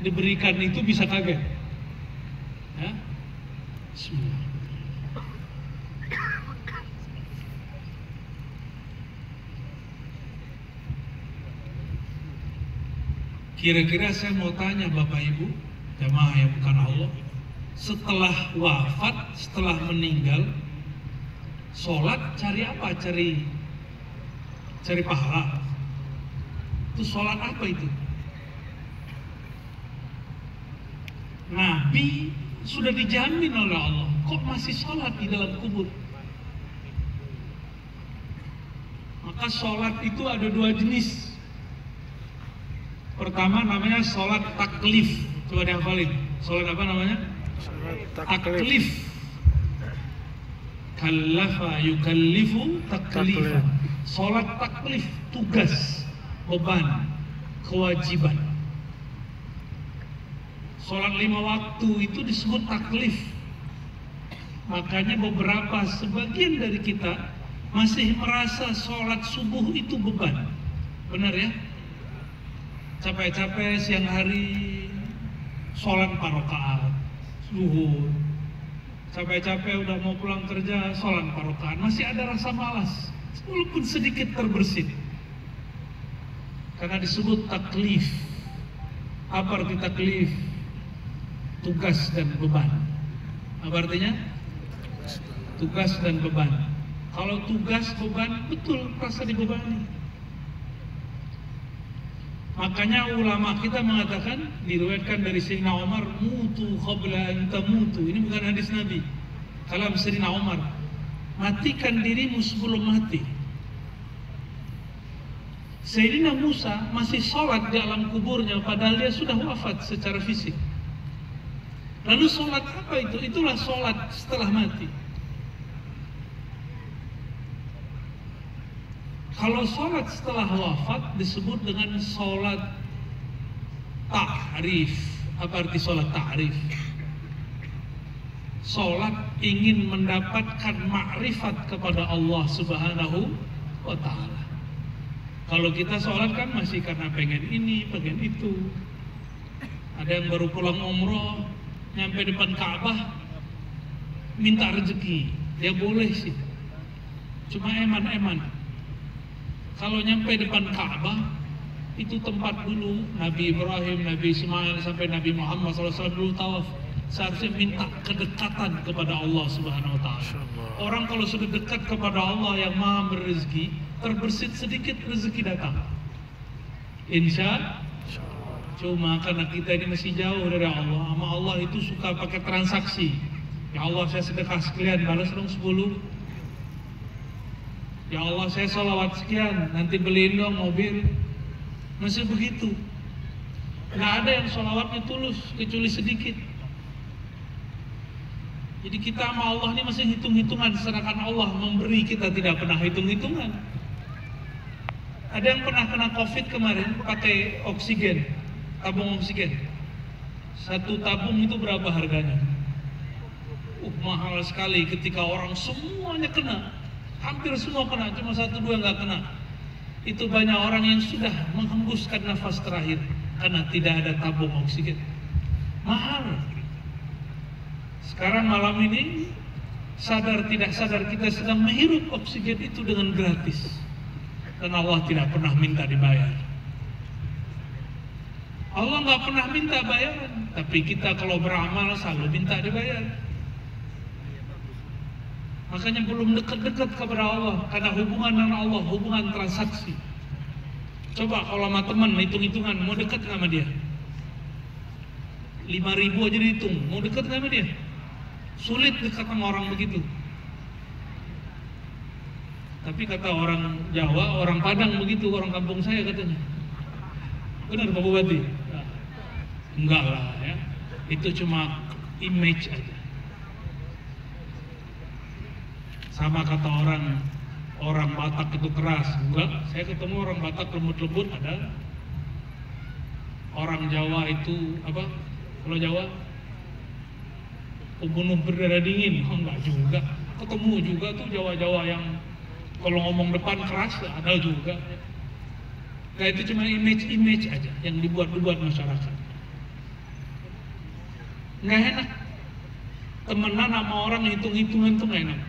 diberikan itu bisa kaget. Ya? Bismillah. Kira-kira saya mau tanya Bapak Ibu, jamaah yang bukan Allah, setelah wafat, setelah meninggal, sholat cari apa? Cari pahala. Itu sholat apa itu? Nabi sudah dijamin oleh Allah, kok masih sholat di dalam kubur? Maka sholat itu ada dua jenis. Pertama namanya sholat taklif. Coba dihafalin. Sholat apa namanya? Taklif. Kallafa yukallifu taklifa. Sholat taklif, tugas, beban, kewajiban. Sholat 5 waktu itu disebut taklif. Makanya sebagian dari kita masih merasa sholat subuh itu beban. Benar ya? Capek-capek siang hari sholat 4 rakaat zuhur, capek-capek udah mau pulang kerja sholat 4 rakaat, masih ada rasa malas walaupun sedikit terbersit, karena disebut taklif. Apa arti taklif? Tugas dan beban. Apa artinya? Tugas dan beban. Kalau tugas beban, betul rasa dibebani. Makanya ulama kita mengatakan, diriwayatkan dari Sayyidina Umar, mutu qabla an tamutu. Ini bukan hadis Nabi. Kalam Sayyidina Umar, matikan dirimu sebelum mati. Sayyidina Musa masih sholat di alam kuburnya, padahal dia sudah wafat secara fisik. Lalu sholat apa itu? Itulah sholat setelah mati. Kalau sholat setelah wafat disebut dengan sholat ta'rif. Apa arti sholat ta'rif? Sholat ingin mendapatkan ma'rifat kepada Allah Subhanahu wa ta'ala. Kalau kita sholat kan masih karena pengen ini, pengen itu. Ada yang baru pulang umroh, nyampe depan Ka'bah, minta rezeki. Dia boleh sih, cuma eman-eman. Kalau nyampe depan Ka'bah, itu tempat dulu Nabi Ibrahim, Nabi Ismail, sampai Nabi Muhammad SAW dulu tawaf. Seharusnya minta kedekatan kepada Allah Subhanahu wa ta'ala. Orang kalau sudah dekat kepada Allah yang maha berrezeki, terbersit sedikit rezeki datang. Insya Allah. Cuma karena kita ini masih jauh dari Allah, sama Allah itu suka pakai transaksi. Ya Allah, saya sedekah sekalian, balas dong 10. Ya Allah, saya sholawat sekian, nanti beliin dong mobil. Masih begitu. Nggak ada yang sholawatnya tulus, kecuali sedikit. Jadi kita sama Allah ini masih hitung-hitungan, sedangkan Allah memberi, kita tidak pernah hitung-hitungan. Ada yang pernah kena COVID kemarin, pakai oksigen, tabung oksigen. 1 tabung itu berapa harganya? Mahal sekali ketika orang semuanya kena, hampir semua kena, cuma 1-2 nggak kena. Itu banyak orang yang sudah menghembuskan nafas terakhir karena tidak ada tabung oksigen. Mahal. Sekarang malam ini, sadar tidak sadar kita sedang menghirup oksigen itu dengan gratis. Dan Allah tidak pernah minta dibayar. Allah nggak pernah minta bayaran, tapi kita kalau beramal selalu minta dibayar. Makanya belum dekat-dekat kepada Allah, karena hubungan dengan Allah, hubungan transaksi. Coba kalau sama teman hitung-hitungan, mau dekat nggak sama dia? 5.000 aja dihitung, mau dekat nggak sama dia? Sulit dekat sama orang begitu. Tapi kata orang Jawa, orang Padang begitu, orang kampung saya katanya. Benar Pak Bupati? Enggak lah ya, itu cuma image aja. Sama kata orang Batak itu keras, enggak. Saya ketemu orang Batak lembut-lembut ada. Orang Jawa itu apa? Kalau Jawa pembunuh berdarah dingin, enggak juga. Ketemu juga tuh Jawa-Jawa yang kalau ngomong depan keras ada juga. Nah itu cuma image aja yang dibuat masyarakat. Nggak enak. Temenan sama orang hitung-hitungan tuh nggak enak.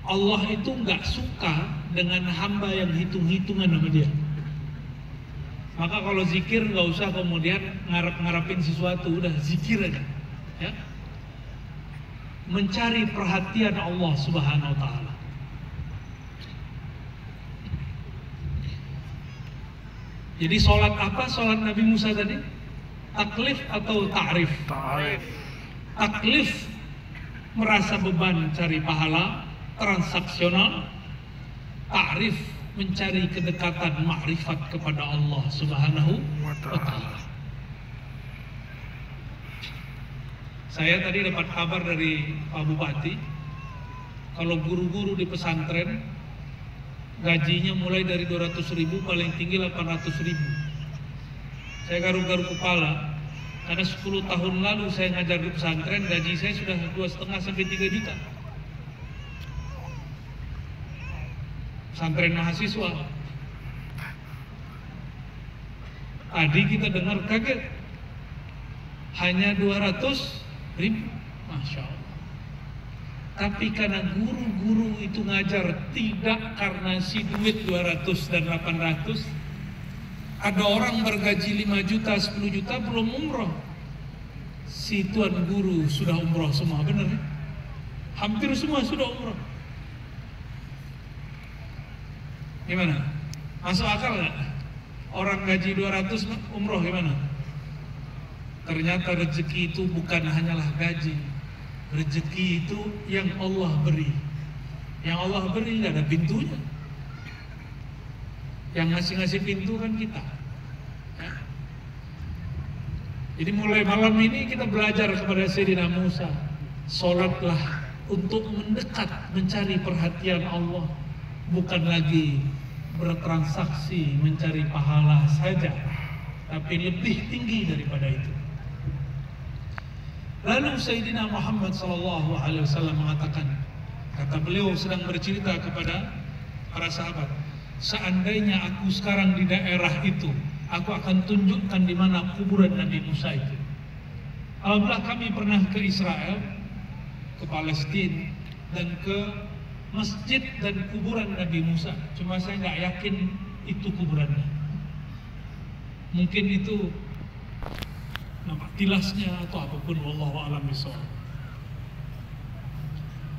Allah itu nggak suka dengan hamba yang hitung-hitungan sama dia. Maka kalau zikir nggak usah kemudian ngarep-ngarepin sesuatu, udah zikir aja, ya. Mencari perhatian Allah Subhanahu Wa Taala. Jadi sholat apa? Sholat Nabi Musa tadi? Taklif atau ta'rif? Ta'rif. Taklif merasa beban cari pahala, transaksional. Ta'rif mencari kedekatan ma'rifat kepada Allah Subhanahu wa Ta'ala. Saya tadi dapat kabar dari Pak Bupati, kalau guru-guru di pesantren gajinya mulai dari 200.000, paling tinggi 800.000. Saya garuk-garuk kepala karena 10 tahun lalu saya ngajar di pesantren, gaji saya sudah 2,5 sampai 3 juta. Pesantren mahasiswa. Tadi kita dengar kaget, hanya 200.000, Masya Allah. Tapi karena guru-guru itu ngajar tidak karena si duit 200 dan 800, ada orang bergaji 5 juta, 10 juta belum umroh. Si tuan guru sudah umroh semua, benar ya? Hampir semua sudah umroh. Gimana? Masuk akal nggak? Orang gaji 200 umroh gimana? Ternyata rezeki itu bukan hanyalah gaji. Rezeki itu yang Allah beri. Yang Allah beri nggak ada pintunya. Yang ngasih-ngasih pintu kan kita. Ya. Jadi mulai malam ini kita belajar kepada Sayyidina Musa. Sholatlah untuk mendekat, mencari perhatian Allah. Bukan lagi bertransaksi mencari pahala saja, tapi lebih tinggi daripada itu. Lalu Sayyidina Muhammad SAW mengatakan, kata beliau sedang bercerita kepada para sahabat, seandainya aku sekarang di daerah itu, aku akan tunjukkan di mana kuburan Nabi Musa itu. Alhamdulillah kami pernah ke Israel, ke Palestina, dan ke masjid dan kuburan Nabi Musa. Cuma saya nggak yakin itu kuburannya. Mungkin itu nampak tilasnya atau apapun, wallahu a'lam bishawab.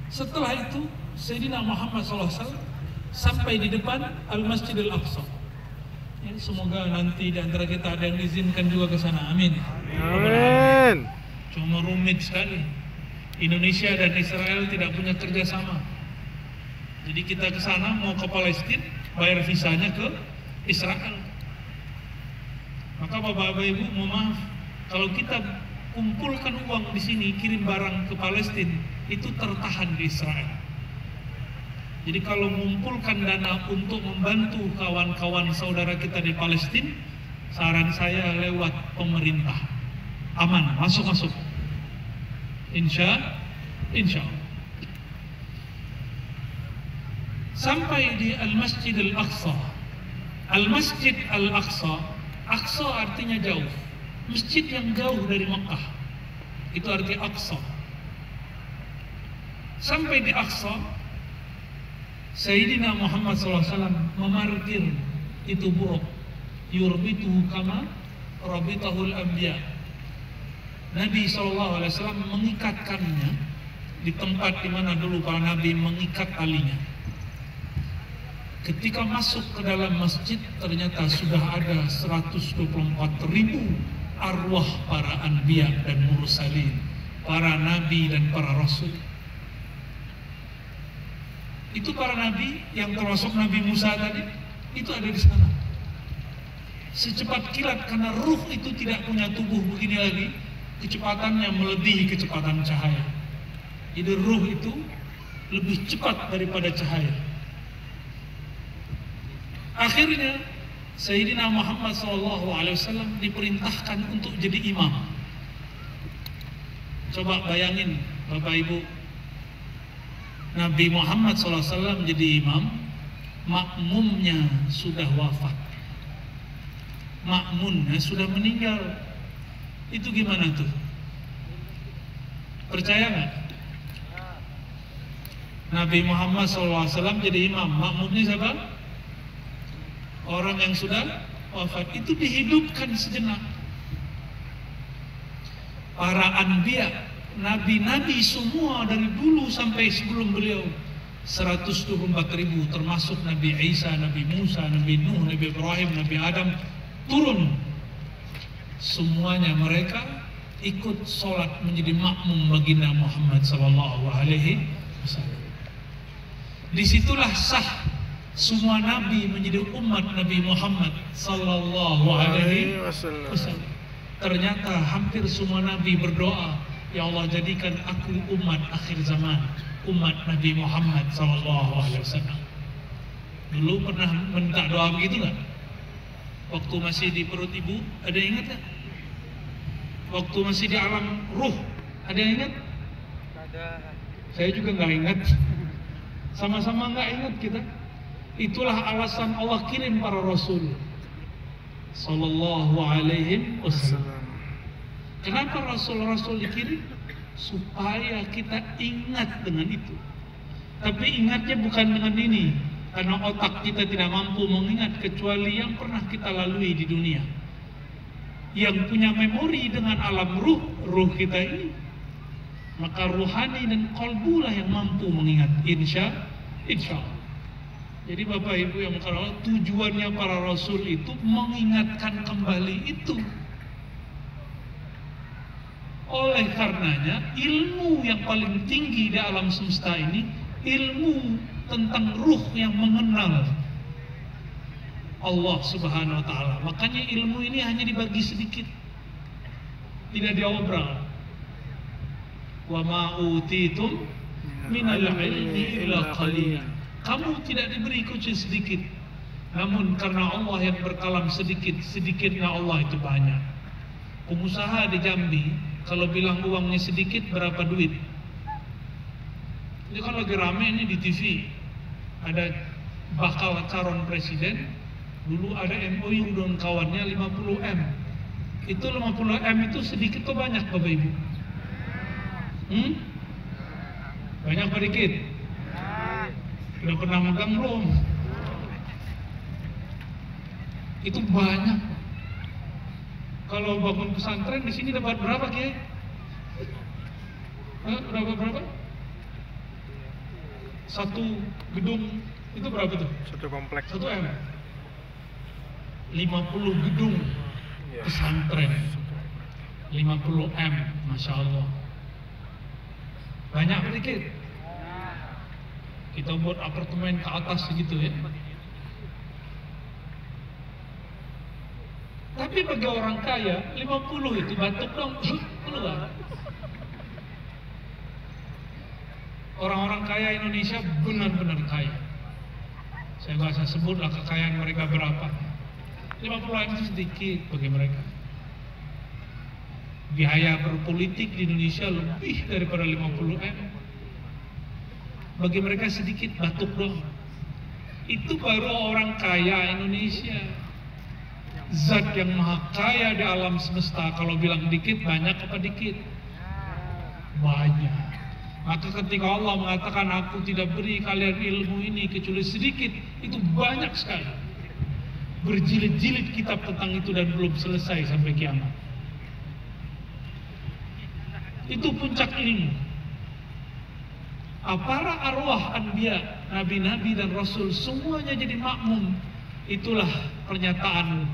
Setelah itu Sayyidina Muhammad SAW sampai di depan Al-Masjidil Aqsa. Ya, semoga nanti di antara kita ada yang diizinkan juga ke sana. Amin. Amin. Cuma rumit sekali. Indonesia dan Israel tidak punya kerjasama. Jadi kita ke sana mau ke Palestina, bayar visanya ke Israel. Maka Bapak Ibu, mohon maaf, kalau kita kumpulkan uang di sini, kirim barang ke Palestina, itu tertahan di Israel. Jadi kalau mengumpulkan dana untuk membantu kawan-kawan saudara kita di Palestina, saran saya lewat pemerintah. aman, masuk. Insya Allah. Sampai di Al-Masjid Al-Aqsa. Al-Masjid Al-Aqsa, Aqsa artinya jauh. Masjid yang jauh dari Mekah. Itu arti Aqsa. Sampai di Aqsa, Sayyidina Muhammad SAW memarkir itu buruk. Yurbitu kama rabitahul anbiya. Nabi SAW mengikatkannya di tempat di mana dulu para nabi mengikat talinya. Ketika masuk ke dalam masjid, ternyata sudah ada 124.000 arwah para anbiya dan mursalin, para nabi dan para rasul. Itu para nabi yang termasuk Nabi Musa tadi, itu ada di sana. Secepat kilat, karena ruh itu tidak punya tubuh begini lagi, kecepatannya melebihi kecepatan cahaya. Jadi ruh itu lebih cepat daripada cahaya. Akhirnya Sayyidina Muhammad SAW diperintahkan untuk jadi imam. Coba bayangin Bapak Ibu, Nabi Muhammad SAW jadi imam, makmumnya sudah wafat, makmunnya sudah meninggal. Itu gimana tuh? Percaya nggak? Nabi Muhammad SAW jadi imam, makmumnya siapa? Orang yang sudah wafat. Itu dihidupkan sejenak. Para anbiya, nabi-nabi semua dari dulu sampai sebelum beliau, 124.000, termasuk Nabi Isa, Nabi Musa, Nabi Nuh, Nabi Ibrahim, Nabi Adam, turun. Semuanya mereka ikut sholat menjadi makmum baginda Muhammad SAW. Disitulah sah semua nabi menjadi umat Nabi Muhammad sallallahu alaihi wasallam. Ternyata hampir semua nabi berdoa, ya Allah jadikan aku umat akhir zaman, umat Nabi Muhammad sallallahu alaihi wasallam. Dulu pernah minta doa begitu nggak? Waktu masih di perut ibu, ada yang ingat nggak? Waktu masih di alam ruh, ada yang ingat? Ada. Saya juga nggak ingat. Sama-sama nggak ingat kita. Itulah alasan Allah kirim para rasul sallallahu alaihi wasallam. Kenapa rasul-rasul dikirim? Supaya kita ingat dengan itu. Tapi ingatnya bukan dengan ini, karena otak kita tidak mampu mengingat kecuali yang pernah kita lalui di dunia. Yang punya memori dengan alam ruh kita ini, maka ruhani dan qalbulah yang mampu mengingat. Insya Allah. Jadi Bapak Ibu yang Allah, tujuannya para rasul itu mengingatkan kembali itu. Oleh karenanya, ilmu yang paling tinggi di alam semesta ini, ilmu tentang ruh yang mengenal Allah Subhanahu wa Ta'ala. Makanya ilmu ini hanya dibagi sedikit, tidak diobral. Wa ma utitum minal ilmi illa qalilan. Kamu tidak diberi kecuali sedikit. Namun karena Allah yang berkalam sedikit, sedikitnya Allah itu banyak. Pengusaha di Jambi, kalau bilang uangnya sedikit, berapa duit? Ini kan lagi rame ini di TV. Ada bakal calon presiden, dulu ada MOU dengan kawannya 50M. Itu 50M itu sedikit atau banyak Bapak Ibu? Banyak apa dikit? Udah pernah megang belum? Itu banyak. Kalau bangun pesantren di sini dapat berapa Kiai? Berapa? Satu gedung itu berapa tuh? Satu kompleks. 1M. 50 gedung pesantren. 50M, Masya Allah. Banyak sedikit. Kita buat apartemen ke atas segitu ya. Tapi bagi orang kaya, 50 itu batuk dong, keluar. Orang-orang kaya Indonesia benar-benar kaya. Saya nggak usah sebutlah kekayaan mereka berapa. 50 itu sedikit bagi mereka. Biaya berpolitik di Indonesia lebih daripada 50 M. Bagi mereka sedikit batuk dong. Itu baru orang kaya Indonesia. Zat yang maha kaya di alam semesta. Kalau bilang dikit, banyak apa dikit? Banyak. Maka ketika Allah mengatakan aku tidak beri kalian ilmu ini kecuali sedikit, itu banyak sekali. Berjilid-jilid kitab tentang itu dan belum selesai sampai kiamat. Itu puncak ilmu. Para arwah anbiya, nabi-nabi dan rasul semuanya jadi makmum. Itulah pernyataan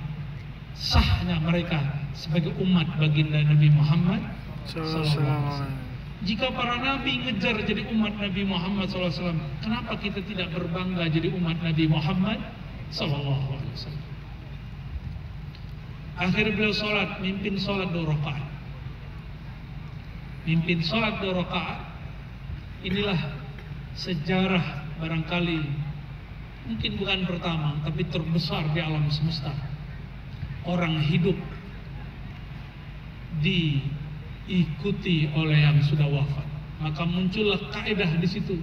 sahnya mereka sebagai umat baginda Nabi Muhammad SAW. Jika para nabi ngejar jadi umat Nabi Muhammad SAW, kenapa kita tidak berbangga jadi umat Nabi Muhammad SAW? Akhirnya beliau sholat, mimpin sholat 2 rakaat. Mimpin sholat 2 rakaat. Inilah sejarah barangkali mungkin bukan pertama, tapi terbesar di alam semesta. Orang hidup diikuti oleh yang sudah wafat. Maka muncullah kaidah di situ.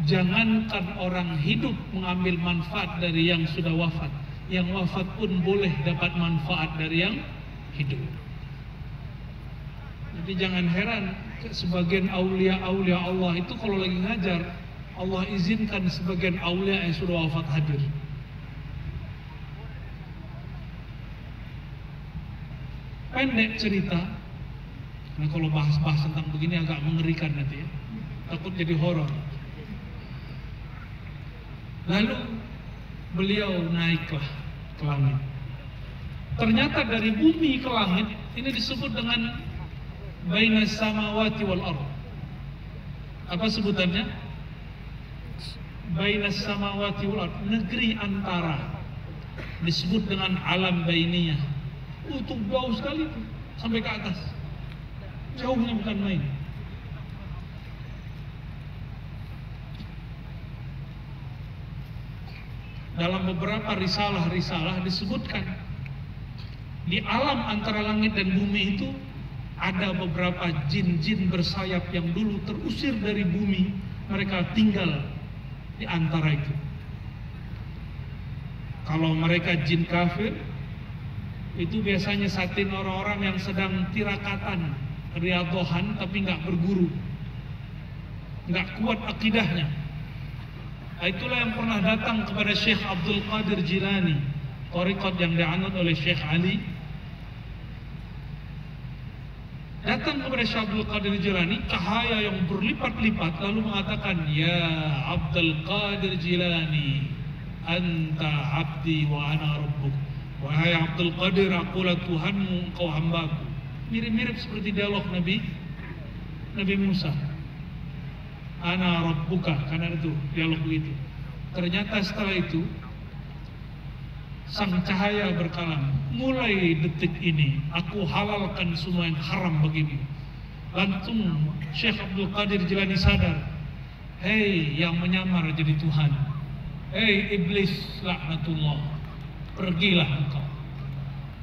Jangankan orang hidup mengambil manfaat dari yang sudah wafat, yang wafat pun boleh dapat manfaat dari yang hidup. Jadi jangan heran sebagian aulia-aulia Allah itu kalau lagi ngajar, Allah izinkan sebagian aulia yang sudah wafat hadir. Pendek cerita, nah kalau bahas-bahas tentang begini agak mengerikan nanti ya, takut jadi horor. Lalu beliau naiklah ke langit. Ternyata dari bumi ke langit ini disebut dengan bainas samawati wal ardh. Apa sebutannya? Bainas samawati wal ardh, negeri antara. Disebut dengan alam bainiyah. Itu jauh sekali tuh, sampai ke atas. Jauhnya bukan main. Dalam beberapa risalah disebutkan di alam antara langit dan bumi itu ada beberapa jin-jin bersayap yang dulu terusir dari bumi, mereka tinggal di antara itu. Kalau mereka jin kafir, itu biasanya satin orang-orang yang sedang tirakatan, riadohan tapi nggak berguru, nggak kuat akidahnya. Itulah yang pernah datang kepada Syekh Abdul Qadir Jilani, thariqat yang dianut oleh Syekh Ali. Datang kepada Syekh Abdul Qadir Jilani, cahaya yang berlipat-lipat, lalu mengatakan, "Ya Abdul Qadir Jilani, anta abdi wa ana rabbuk." Wahai Abdul Qadir, akulah Tuhanmu, engkau hambaku. Mirip-mirip seperti dialog Nabi Musa. Ana rabbuka, karena itu dialog begitu. Ternyata setelah itu sang cahaya berkalam, mulai detik ini aku halalkan semua yang haram bagimu. Langsung Syekh Abdul Qadir Jilani sadar, hei yang menyamar jadi Tuhan, hei iblis laknatullah, pergilah engkau.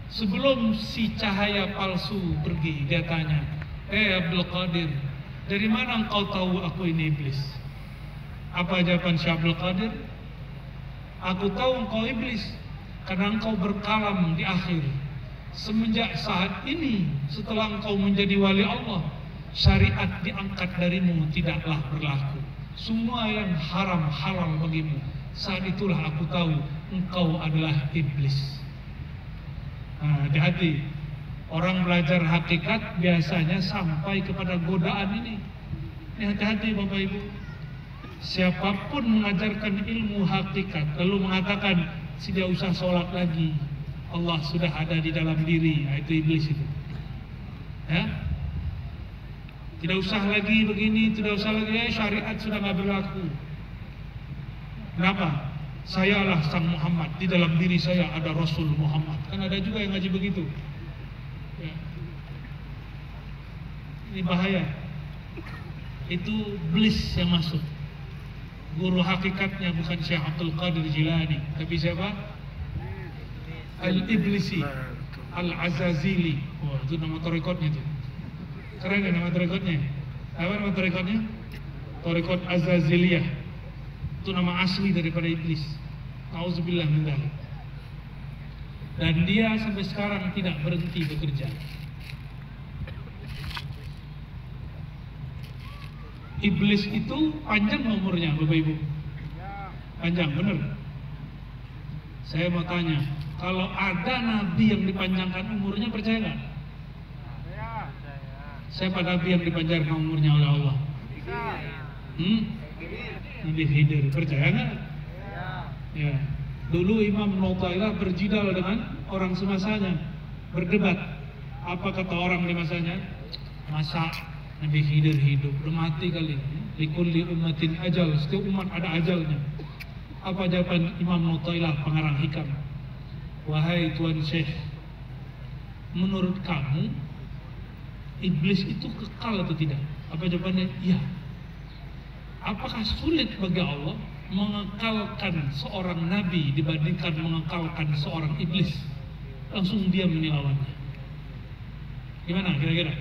Sebelum si cahaya palsu pergi, dia tanya, Abdul Qadir, dari mana engkau tahu aku ini iblis? Apa jawaban Syekh Abdul Qadir? Aku tahu engkau iblis karena engkau berkalam di akhir. Semenjak saat ini, setelah engkau menjadi wali Allah, syariat diangkat darimu tidaklah berlaku. Semua yang haram halal bagimu. Saat itulah aku tahu engkau adalah iblis. Nah, hati-hati. Orang belajar hakikat biasanya sampai kepada godaan ini. Hati-hati Bapak Ibu. Siapapun mengajarkan ilmu hakikat lalu mengatakan tidak usah sholat lagi, Allah sudah ada di dalam diri, nah, itu iblis itu. Ya? Tidak usah lagi begini, tidak usah lagi, syariat sudah nggak berlaku. Kenapa? Sayalah Sang Muhammad, di dalam diri saya ada Rasul Muhammad. Kan ada juga yang ngaji begitu. Ya. Ini bahaya. Itu iblis yang masuk. Guru hakikatnya bukan Syekh Abdul Qadir Jilani, tapi siapa? Al-Iblisi. Al-Azazili. Wah, itu nama tarekatnya tuh. Keren kan nama tarekatnya? Apa nama tarekatnya? Tarekat Azaziliyah. Itu nama asli daripada iblis. Nauzubillah min dzalik. Dan dia sampai sekarang tidak berhenti bekerja. Iblis itu panjang umurnya, Bapak Ibu. Panjang, bener. Saya mau tanya, kalau ada nabi yang dipanjangkan umurnya, percaya nggak? Siapa nabi yang dipanjangkan umurnya oleh Allah? Nabi Khidir, percaya nggak? Ya. Dulu Imam Nu'tailah berjidal dengan orang semasanya, berdebat. Apa kata orang di masanya? Masa Nabi Khidir hidup, udah mati kali. Likulli ummatin ajal, setiap umat ada ajalnya. Apa jawaban Imam Nu'tailah, pengarang hikam? Wahai Tuan Syekh, menurut kamu iblis itu kekal atau tidak? Apa jawabannya? Iya. Apakah sulit bagi Allah mengekalkan seorang nabi dibandingkan mengekalkan seorang iblis? Langsung dia menilawannya. Gimana kira-kira?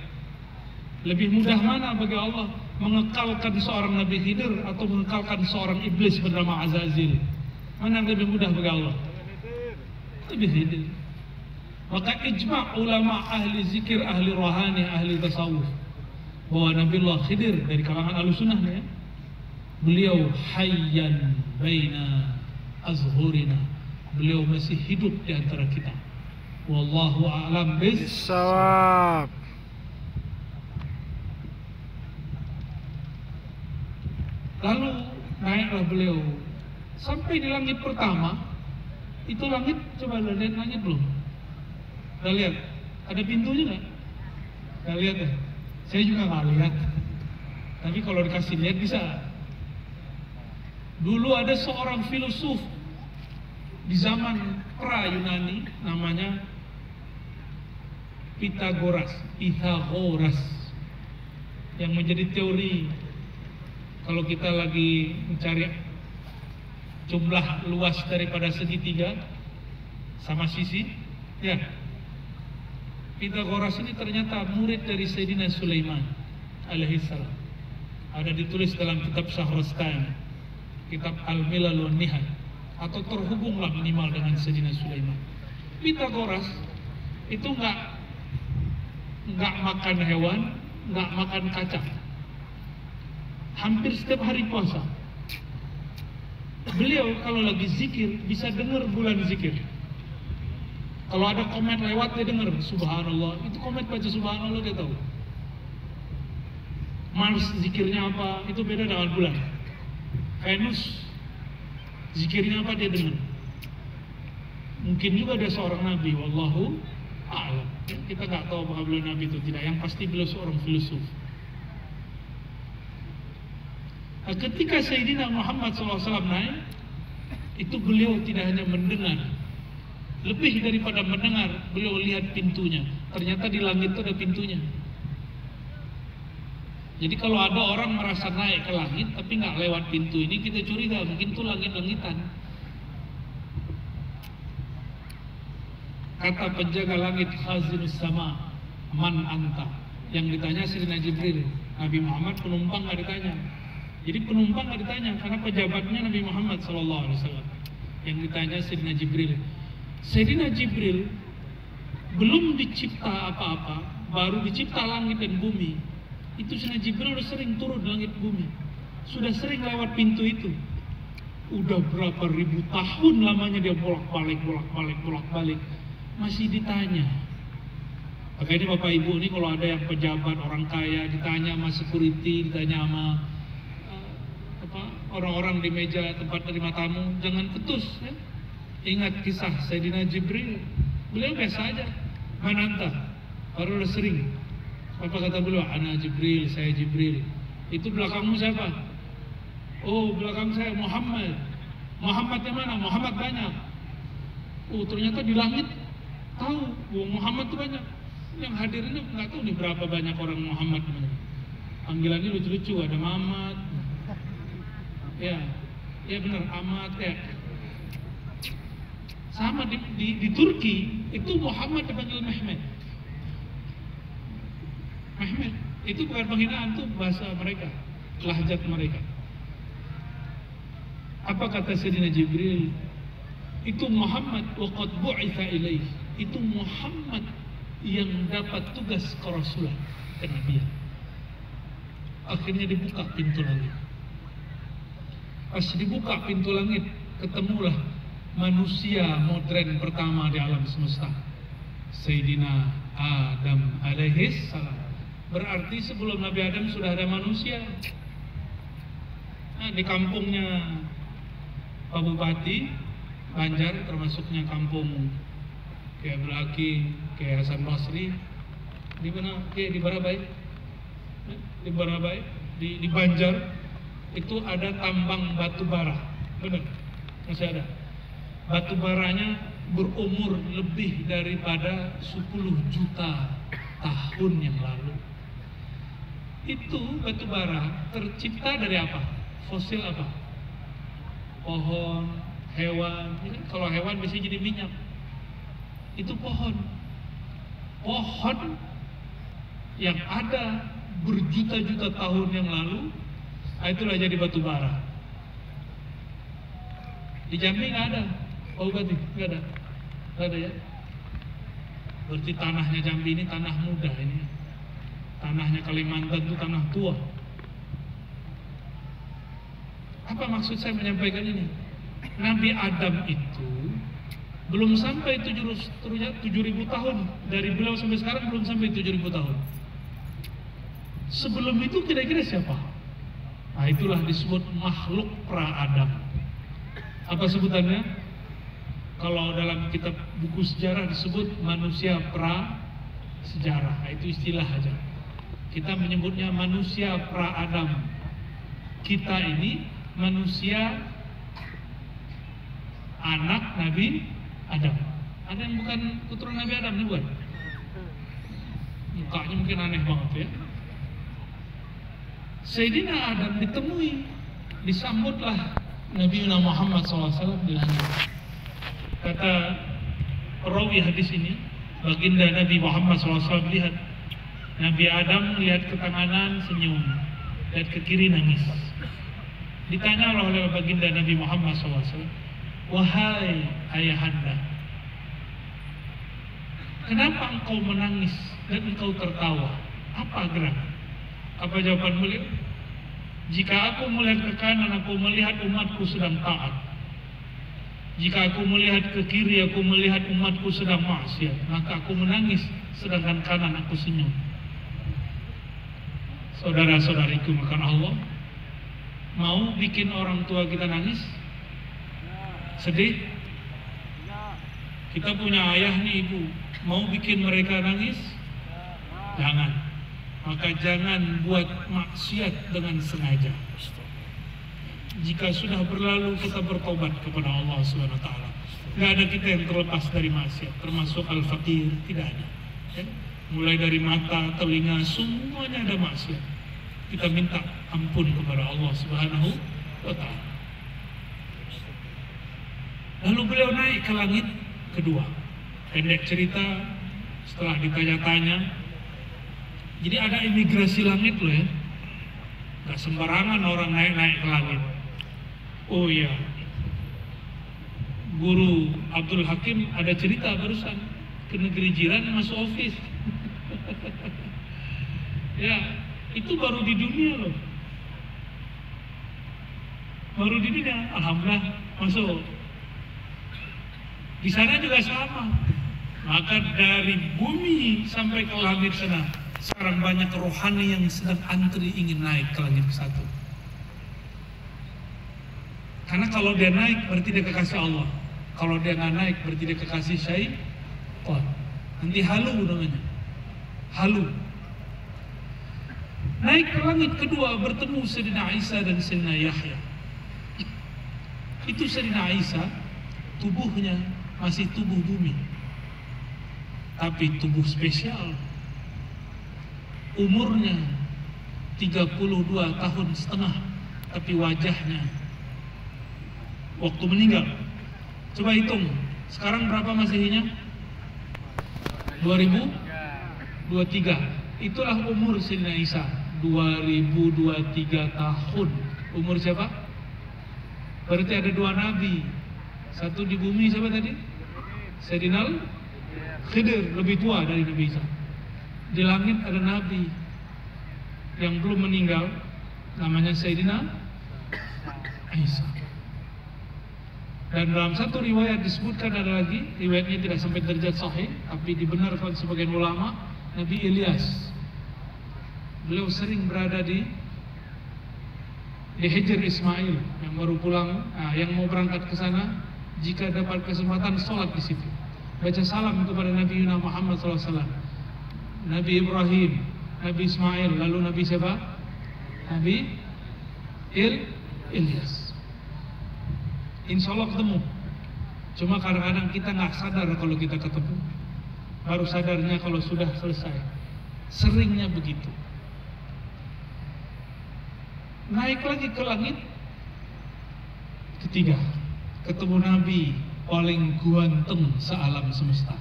Lebih mudah mana bagi Allah mengekalkan seorang Nabi Khidir atau mengekalkan seorang iblis bernama Azazil? Mana yang lebih mudah bagi Allah? Nabi Khidir. Maka ijma' ulama ahli zikir, ahli rohani, ahli tasawuf bahwa Nabiullah Khidir dari kalangan Ahlussunnah ya, beliau hayyan baina azhurina, beliau masih hidup di antara kita. Wallahu a'lam bis-shawab. Lalu naiklah beliau sampai di langit pertama. Itu langit, coba lihat langit belum? Udah lihat? Ada pintunya nggak? Nggak lihat ya? Saya juga nggak lihat. Tapi kalau dikasih lihat bisa. Dulu ada seorang filosof di zaman pra Yunani namanya Pythagoras yang menjadi teori kalau kita lagi mencari jumlah luas daripada segitiga sama sisi, ya. Pythagoras ini ternyata murid dari Sayyidina Sulaiman alaihissalam. Ada ditulis dalam kitab Shahrastani, kitab Al-Milal wan Nihal, atau terhubunglah minimal dengan Sayyidina Sulaiman. Pythagoras itu nggak makan hewan, nggak makan kacang. Hampir setiap hari puasa. Beliau kalau lagi zikir bisa dengar bulan zikir. Kalau ada komen lewat dia dengar subhanallah. Itu komen baca subhanallah dia tahu. Mars zikirnya apa, itu beda dengan bulan. Venus zikirnya apa dia dengar. Mungkin juga ada seorang nabi, wallahu a'lam. Kita nggak tahu apakah beliau nabi itu tidak. Yang pasti beliau seorang filosof. Nah, ketika Sayyidina Muhammad SAW naik, itu beliau tidak hanya mendengar, lebih daripada mendengar, beliau lihat pintunya. Ternyata di langit itu ada pintunya. Jadi kalau ada orang merasa naik ke langit tapi nggak lewat pintu ini, kita curiga mungkin itu langit-langitan. Kata penjaga langit Khazinus Sama, man anta? Yang ditanya Sayyidina Jibril. Nabi Muhammad penumpang nggak ditanya. Jadi penumpang nggak ditanya karena pejabatnya Nabi Muhammad SAW. Yang ditanya Sayyidina Jibril. Sayyidina Jibril belum dicipta apa-apa, baru dicipta langit dan bumi. Itu Sayyidina Jibril udah sering turun di langit bumi, sudah sering lewat pintu itu. Udah berapa ribu tahun lamanya dia bolak-balik, masih ditanya. Makanya Bapak Ibu ini kalau ada yang pejabat orang kaya ditanya sama security, ditanya sama orang-orang di meja tempat terima tamu, jangan ketus ya. Ingat kisah Sayyidina Jibril, beliau biasa aja. Man anta? Baru udah sering. Apa kata beliau? Ana Jibril, saya Jibril. Itu belakangmu siapa? Oh, belakang saya Muhammad. Muhammad yang mana? Muhammad banyak. Oh, ternyata di langit tahu, Muhammad itu banyak. Yang hadir ini nggak tahu nih berapa banyak orang Muhammad. Panggilannya lucu-lucu, ada Mamat. Ya benar, Ahmad ya. Sama di Turki itu Muhammad dipanggil Mehmet. Mehmet itu bukan penghinaan, itu bahasa mereka, lahjat mereka. Apa kata Sayyidina Jibril? Itu Muhammad wa qad bu'itha ilaih. Itu Muhammad yang dapat tugas kerasulan, kenabian. Akhirnya dibuka pintu langit. Pas dibuka pintu langit, ketemulah manusia modern pertama di alam semesta, Sayyidina Adam alaihis salam. Berarti sebelum Nabi Adam sudah ada manusia. Nah, di kampungnya Pak Bupati Banjar, termasuknya kampung kayak Belaki, kayak Hasan Basri, di mana? Kayak di Barabai, di Barabai, di Banjar itu ada tambang batu bara, benar? Masih ada. Batu baranya berumur lebih daripada 10 juta tahun yang lalu. Itu batu bara tercipta dari apa? Fosil apa? Pohon, hewan. Kalau hewan bisa jadi minyak. Itu pohon. Pohon yang ada berjuta-juta tahun yang lalu, itulah jadi batu bara. Di Jambi nggak ada. Oh berarti nggak ada, nggak ada ya. Berarti tanahnya Jambi ini tanah muda ini. Tanahnya Kalimantan itu tanah tua. Apa maksud saya menyampaikan ini? Nabi Adam itu belum sampai 7.000 tahun. Dari beliau sampai sekarang belum sampai 7.000 tahun. Sebelum itu kira-kira siapa? Nah itulah disebut makhluk pra-Adam. Apa sebutannya? Kalau dalam kitab buku sejarah disebut manusia pra-sejarah. Nah, itu istilah aja. Kita menyebutnya manusia pra-Adam. Kita ini manusia anak Nabi Adam. Ada yang bukan keturunan Nabi Adam nih bukan? Mukanya mungkin aneh banget ya. Sayyidina Adam ditemui, disambutlah Nabi Muhammad SAW di langit. Kata perawi hadis ini, baginda Nabi Muhammad SAW lihat Nabi Adam lihat ke kanan senyum, lihat ke kiri nangis. Ditanya oleh baginda Nabi Muhammad SAW, wahai ayahanda, kenapa engkau menangis dan engkau tertawa? Apa gerak? Apa jawaban beliau? Jika aku melihat ke kanan, aku melihat umatku sedang taat. Jika aku melihat ke kiri, aku melihat umatku sedang maksiat. Maka aku menangis, sedangkan kanan aku senyum. Saudara-saudariku, maka Allah mau bikin orang tua kita nangis? Sedih? Kita punya ayah nih ibu, mau bikin mereka nangis? Jangan. Maka jangan buat maksiat dengan sengaja. Jika sudah berlalu, kita bertobat kepada Allah SWT. Tidak ada kita yang terlepas dari maksiat, termasuk al-fakir, tidak ada. Ya? Mulai dari mata, telinga, semuanya ada maksiat. Kita minta ampun kepada Allah SWT. Lalu beliau naik ke langit kedua. Pendek cerita, setelah ditanya-tanya, jadi ada imigrasi langit loh ya. Gak sembarangan orang naik-naik ke langit. Oh iya, Guru Abdul Hakim ada cerita barusan ke negeri jiran masuk office. Ya, itu baru di dunia loh. Baru di dunia, alhamdulillah masuk. Di sana juga sama. Maka dari bumi sampai ke langit sana, sekarang banyak rohani yang sedang antri ingin naik ke langit ke satu. Karena kalau dia naik berarti dia kekasih Allah. Kalau dia nggak naik berarti dia kekasih syaitan. Nanti halu namanya. Halu. Naik ke langit kedua bertemu Sayyidina Isa dan Sayyidina Yahya. Itu Sayyidina Isa tubuhnya masih tubuh bumi. Tapi tubuh spesial. Umurnya 32 tahun setengah. Tapi wajahnya waktu meninggal, coba hitung Sekarang berapa Masehinya? 2023. Itulah umur Sayyidina Isa, 2023 tahun. Umur siapa? Berarti ada dua nabi. Satu di bumi siapa tadi? Sayyidina Khidir, lebih tua dari Nabi Isa. Di langit ada nabi yang belum meninggal, namanya Sayyidina Isa. Dan dalam satu riwayat disebutkan ada lagi, riwayatnya tidak sampai derajat sahih, tapi dibenarkan sebagian ulama, Nabi Ilyas. Beliau sering berada di Hijr Ismail yang baru pulang, yang mau berangkat ke sana, jika dapat kesempatan sholat di situ, baca salam kepada Nabi Muhammad SAW, Nabi Ibrahim, Nabi Ismail, lalu Nabi siapa? Nabi Ilyas. Insya Allah ketemu. Cuma kadang-kadang kita nggak sadar kalau kita ketemu. Baru sadarnya kalau sudah selesai. Seringnya begitu. Naik lagi ke langit ketiga, ketemu Nabi paling ganteng sealam semesta.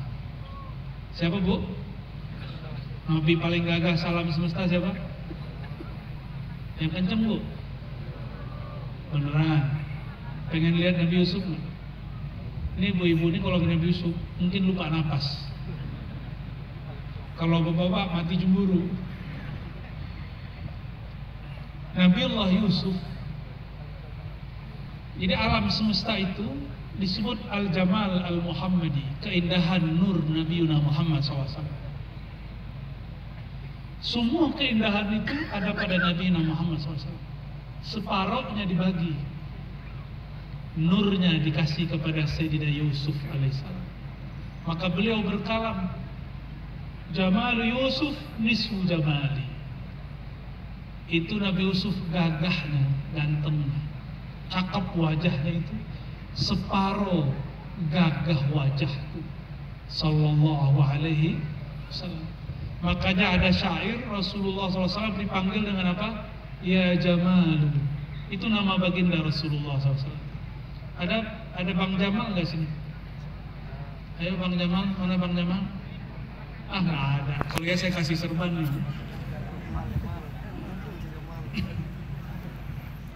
Siapa Bu? Nabi paling gagah sealam semesta siapa? Yang kenceng Bu? Beneran? Pengen lihat Nabi Yusuf? Ini ibu-ibu ini kalau Nabi Yusuf mungkin lupa napas. Kalau bapak-bapak mati cemburu. Nabi Allah Yusuf. Jadi alam semesta itu disebut Al-Jamal Al-Muhammadi, keindahan nur Nabi Muhammad SAW. Semua keindahan itu ada pada Nabi Muhammad SAW. Separohnya dibagi, nurnya dikasih kepada Sayyidina Yusuf alaihissalam. Maka beliau berkalam, Jamal Yusuf nisfu jamali. Itu Nabi Yusuf gagahnya, gantengnya, cakep wajahnya itu separuh gagah wajahku sallallahu alaihi wasallam. Makanya ada syair Rasulullah SAW dipanggil dengan apa? Ya Jamal. Itu nama baginda Rasulullah SAW. Ada Bang Jamal nggak sini? Ayo Bang Jamal, mana Bang Jamal? Ah nggak ada. Kalau ya saya kasih serban nih.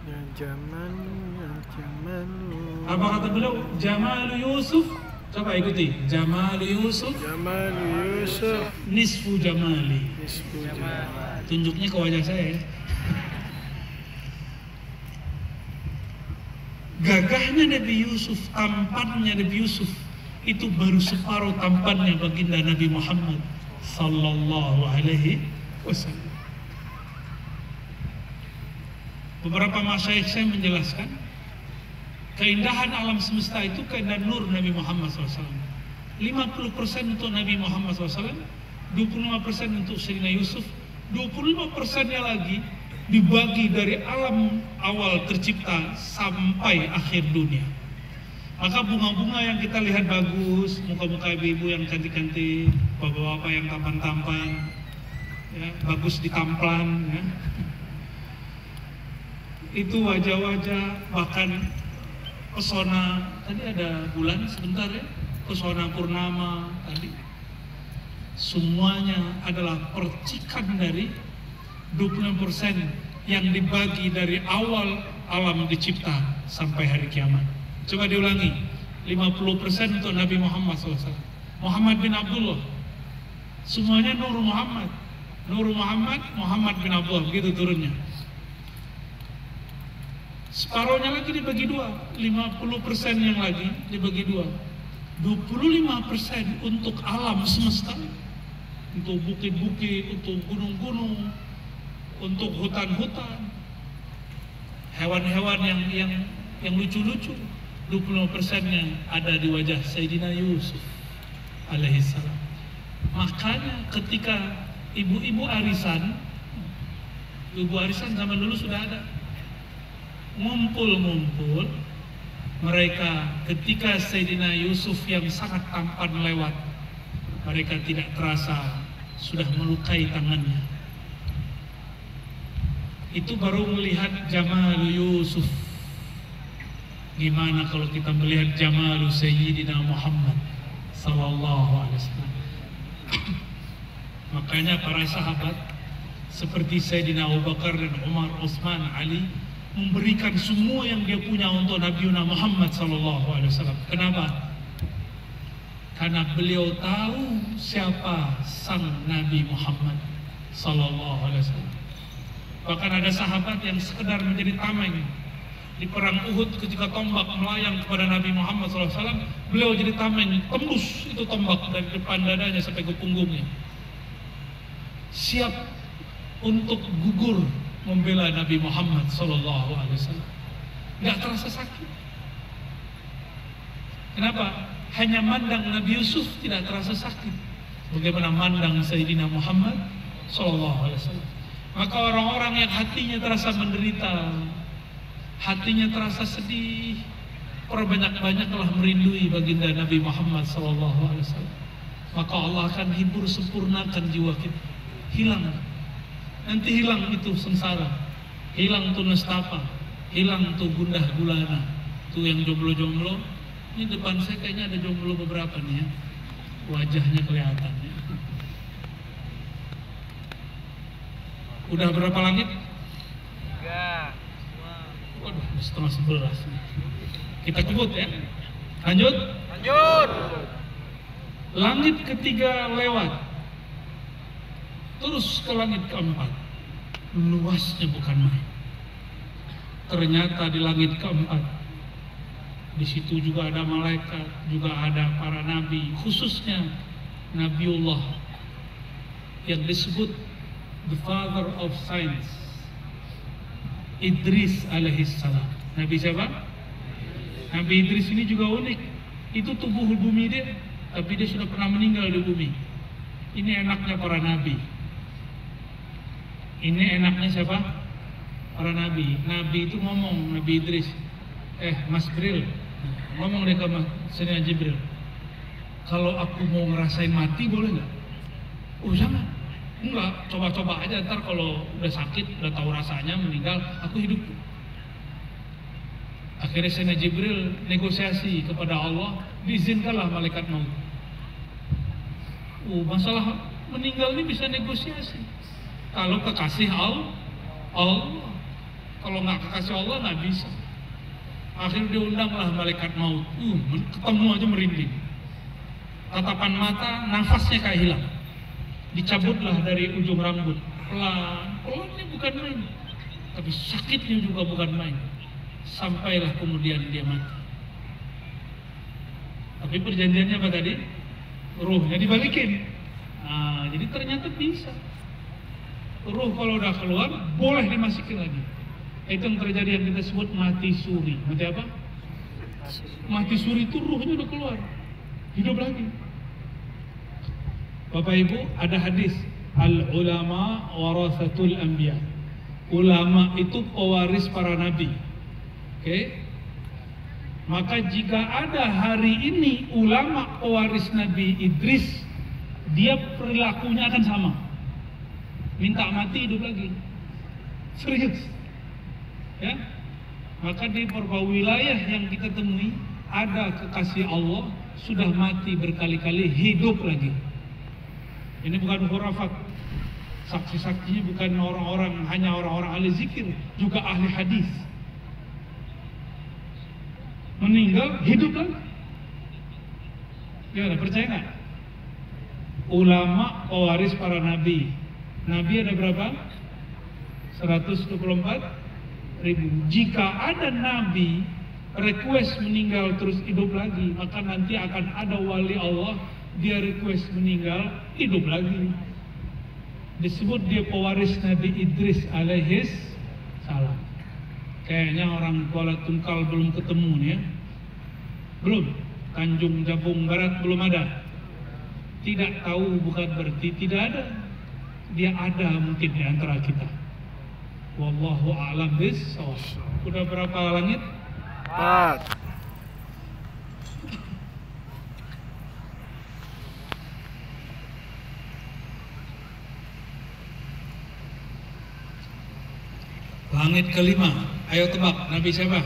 Ya Jamal, ya Jamal. Apa kata beliau? Jamal Yusuf. Coba ikuti. Jamal Yusuf. Jamal Yusuf. Nisfu Jamali. Nisfu Jamal. Tunjuknya ke wajah saya. Gagahnya Nabi Yusuf, tampannya Nabi Yusuf itu baru separuh tampannya baginda Nabi Muhammad sallallahu alaihi wasallam. Beberapa masyayikh saya menjelaskan keindahan alam semesta itu keindahan nur Nabi Muhammad SAW. 50% untuk Nabi Muhammad SAW, 25% untuk Sayyidina Yusuf, 25%-nya lagi dibagi dari alam awal tercipta sampai akhir dunia. Maka bunga-bunga yang kita lihat bagus, muka-muka ibu-ibu yang cantik-cantik, bapak-bapak yang tampan-tampan, ya, bagus di tamplan, ya. Itu wajah-wajah, bahkan pesona, tadi ada bulan sebentar ya, pesona purnama tadi, semuanya adalah percikan dari 20% yang dibagi dari awal alam dicipta sampai hari kiamat. Coba diulangi, 50% untuk Nabi Muhammad SAW, Muhammad bin Abdullah, semuanya Nur Muhammad, Nur Muhammad, Muhammad bin Abdullah, begitu turunnya. Separuhnya lagi dibagi dua, 50% yang lagi dibagi dua, 25% untuk alam semesta, untuk bukit-bukit, untuk gunung-gunung, untuk hutan-hutan, hewan-hewan yang lucu-lucu. 25%-nya ada di wajah Sayyidina Yusuf alaihissalam. Makanya ketika ibu-ibu arisan zaman dulu sudah ada, ngumpul-ngumpul mereka ketika Sayyidina Yusuf yang sangat tampan lewat, mereka tidak terasa sudah melukai tangannya. Itu baru melihat Jamal Yusuf. Gimana kalau kita melihat jamalu Sayyidina Muhammad sallallahu alaihi wasallam. Makanya para sahabat seperti Sayyidina Abu Bakar dan Umar, Utsman, Ali memberikan semua yang dia punya untuk Nabi Muhammad sallallahu alaihi wasallam. Kenapa? Karena beliau tahu siapa sang Nabi Muhammad sallallahu alaihi wasallam. Bahkan ada sahabat yang sekedar menjadi tameng di perang Uhud ketika tombak melayang kepada Nabi Muhammad SAW, beliau jadi tameng, tembus itu tombak dari depan dadanya sampai ke punggungnya. Siap untuk gugur membela Nabi Muhammad SAW. Nggak terasa sakit. Kenapa? Hanya mandang Nabi Yusuf tidak terasa sakit. Bagaimana mandang Sayyidina Muhammad SAW. Maka orang-orang yang hatinya terasa menderita, hatinya terasa sedih, perbanyak-banyaklah merindui baginda Nabi Muhammad SAW. Maka Allah akan hibur sempurnakan jiwa kita. Hilang, nanti hilang itu sengsara, hilang tuh nestapa, hilang tuh gundah gulana. Tuh yang jomblo-jomblo, ini depan saya kayaknya ada jomblo beberapa nih ya, wajahnya kelihatan ya. Udah berapa langit? 3. Waduh, 10:30 nih. Kita kebut ya. Lanjut. Langit ketiga lewat, terus ke langit keempat. Luasnya bukan main. Ternyata di langit keempat, di situ juga ada malaikat, juga ada para nabi, khususnya Nabiullah yang disebut the father of science, Idris alaihissalam. Nabi siapa? Nabi Idris ini juga unik. Itu tubuh bumi dia, tapi dia sudah pernah meninggal di bumi. Ini enaknya para nabi. Ini enaknya siapa? Para nabi. Nabi itu ngomong, Nabi Idris, Mas Jibril, ngomong dia ke Sayyidina Jibril, kalau aku mau ngerasain mati boleh nggak? Oh jangan. Enggak, coba-coba aja, ntar kalau udah sakit, udah tahu rasanya meninggal, aku hidup. Akhirnya Sayyidina Jibril negosiasi kepada Allah, diizinkanlah malaikat maut. Masalah meninggal ini bisa negosiasi. Kalau kekasih Allah, kalau nggak kekasih Allah nggak bisa. Akhirnya diundanglah malaikat maut. Ketemu aja merinding. Tatapan mata, nafasnya kayak hilang. Dicabutlah dari ujung rambut, pelannya bukan main, tapi sakitnya juga bukan main. Sampailah kemudian dia mati. Tapi perjanjiannya apa tadi? Ruhnya dibalikin. Nah, jadi ternyata bisa. Ruh kalau udah keluar, boleh dimasukin lagi. Itu yang terjadi yang kita sebut mati suri. Mati apa? Mati suri itu ruhnya udah keluar, hidup lagi. Bapak Ibu, ada hadis al-ulama warasatul anbiya. Ulama itu pewaris para nabi. Oke? Maka jika ada hari ini ulama pewaris Nabi Idris, dia perilakunya akan sama. Minta mati hidup lagi. Serius. Ya? Maka di beberapa wilayah yang kita temui ada kekasih Allah sudah mati berkali-kali hidup lagi. Ini bukan khurafat. Saksi-saksinya bukan orang-orang, hanya orang-orang ahli zikir, juga ahli hadis. Meninggal, hidup lagi. Gimana, percaya nggak? Ulama pewaris para nabi. Nabi ada berapa? 124.000. Jika ada nabi request meninggal terus hidup lagi, maka nanti akan ada wali Allah, dia request meninggal, hidup lagi. Disebut dia pewaris Nabi Idris alaihis salam. Kayaknya orang Kuala Tungkal belum ketemu nih ya. Belum. Tanjung Jabung Barat belum ada. Tidak tahu bukan berarti tidak ada. Dia ada mungkin di antara kita. Wallahu a'lam bishawab. Udah berapa langit? 4. Langit kelima. Ayo tebak, Nabi siapa?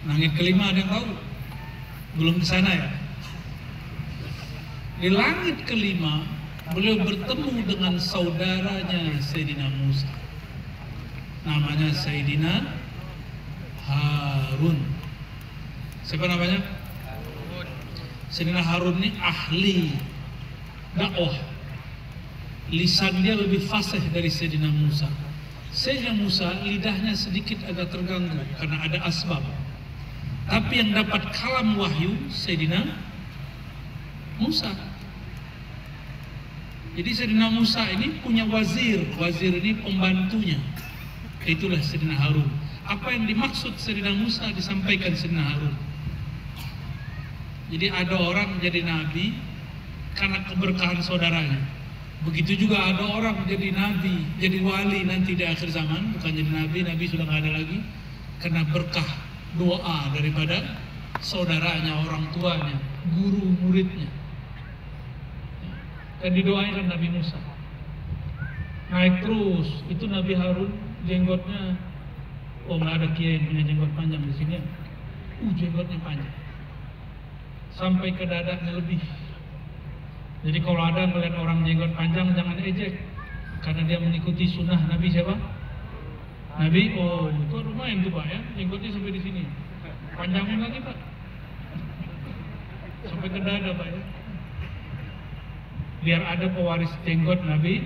Langit kelima ada yang tahu? Belum ke sana ya? Di langit kelima, beliau bertemu dengan saudaranya Sayyidina Musa. Namanya Sayyidina Harun. Siapa namanya? Sayyidina Harun ini ahli dakwah. Lisan dia lebih fasih dari Sayyidina Musa. Sayyidina Musa lidahnya sedikit agak terganggu karena ada asbab. Tapi yang dapat kalam wahyu Sayyidina Musa. Jadi Sayyidina Musa ini punya wazir. Wazir ini pembantunya. Itulah Sayyidina Harun. Apa yang dimaksud Sayyidina Musa disampaikan Sayyidina Harun. Jadi ada orang jadi nabi karena keberkahan saudaranya. Begitu juga ada orang jadi nabi, jadi wali nanti di akhir zaman. Bukan jadi nabi, nabi sudah nggak ada lagi. Karena berkah doa daripada saudaranya, orang tuanya, guru muridnya. Dan didoain oleh Nabi Musa. Naik terus, itu Nabi Harun jenggotnya, oh nggak ada kiai yang punya jenggot panjang di sini. Jenggotnya panjang, sampai ke dadanya lebih. Jadi kalau ada melihat orang jenggot panjang jangan ejek, karena dia mengikuti sunnah Nabi siapa? Nabi. Oh itu lumayan tuh Pak ya, jenggotnya sampai di sini. Panjangin lagi Pak, sampai ke dada Pak ya. Biar ada pewaris jenggot Nabi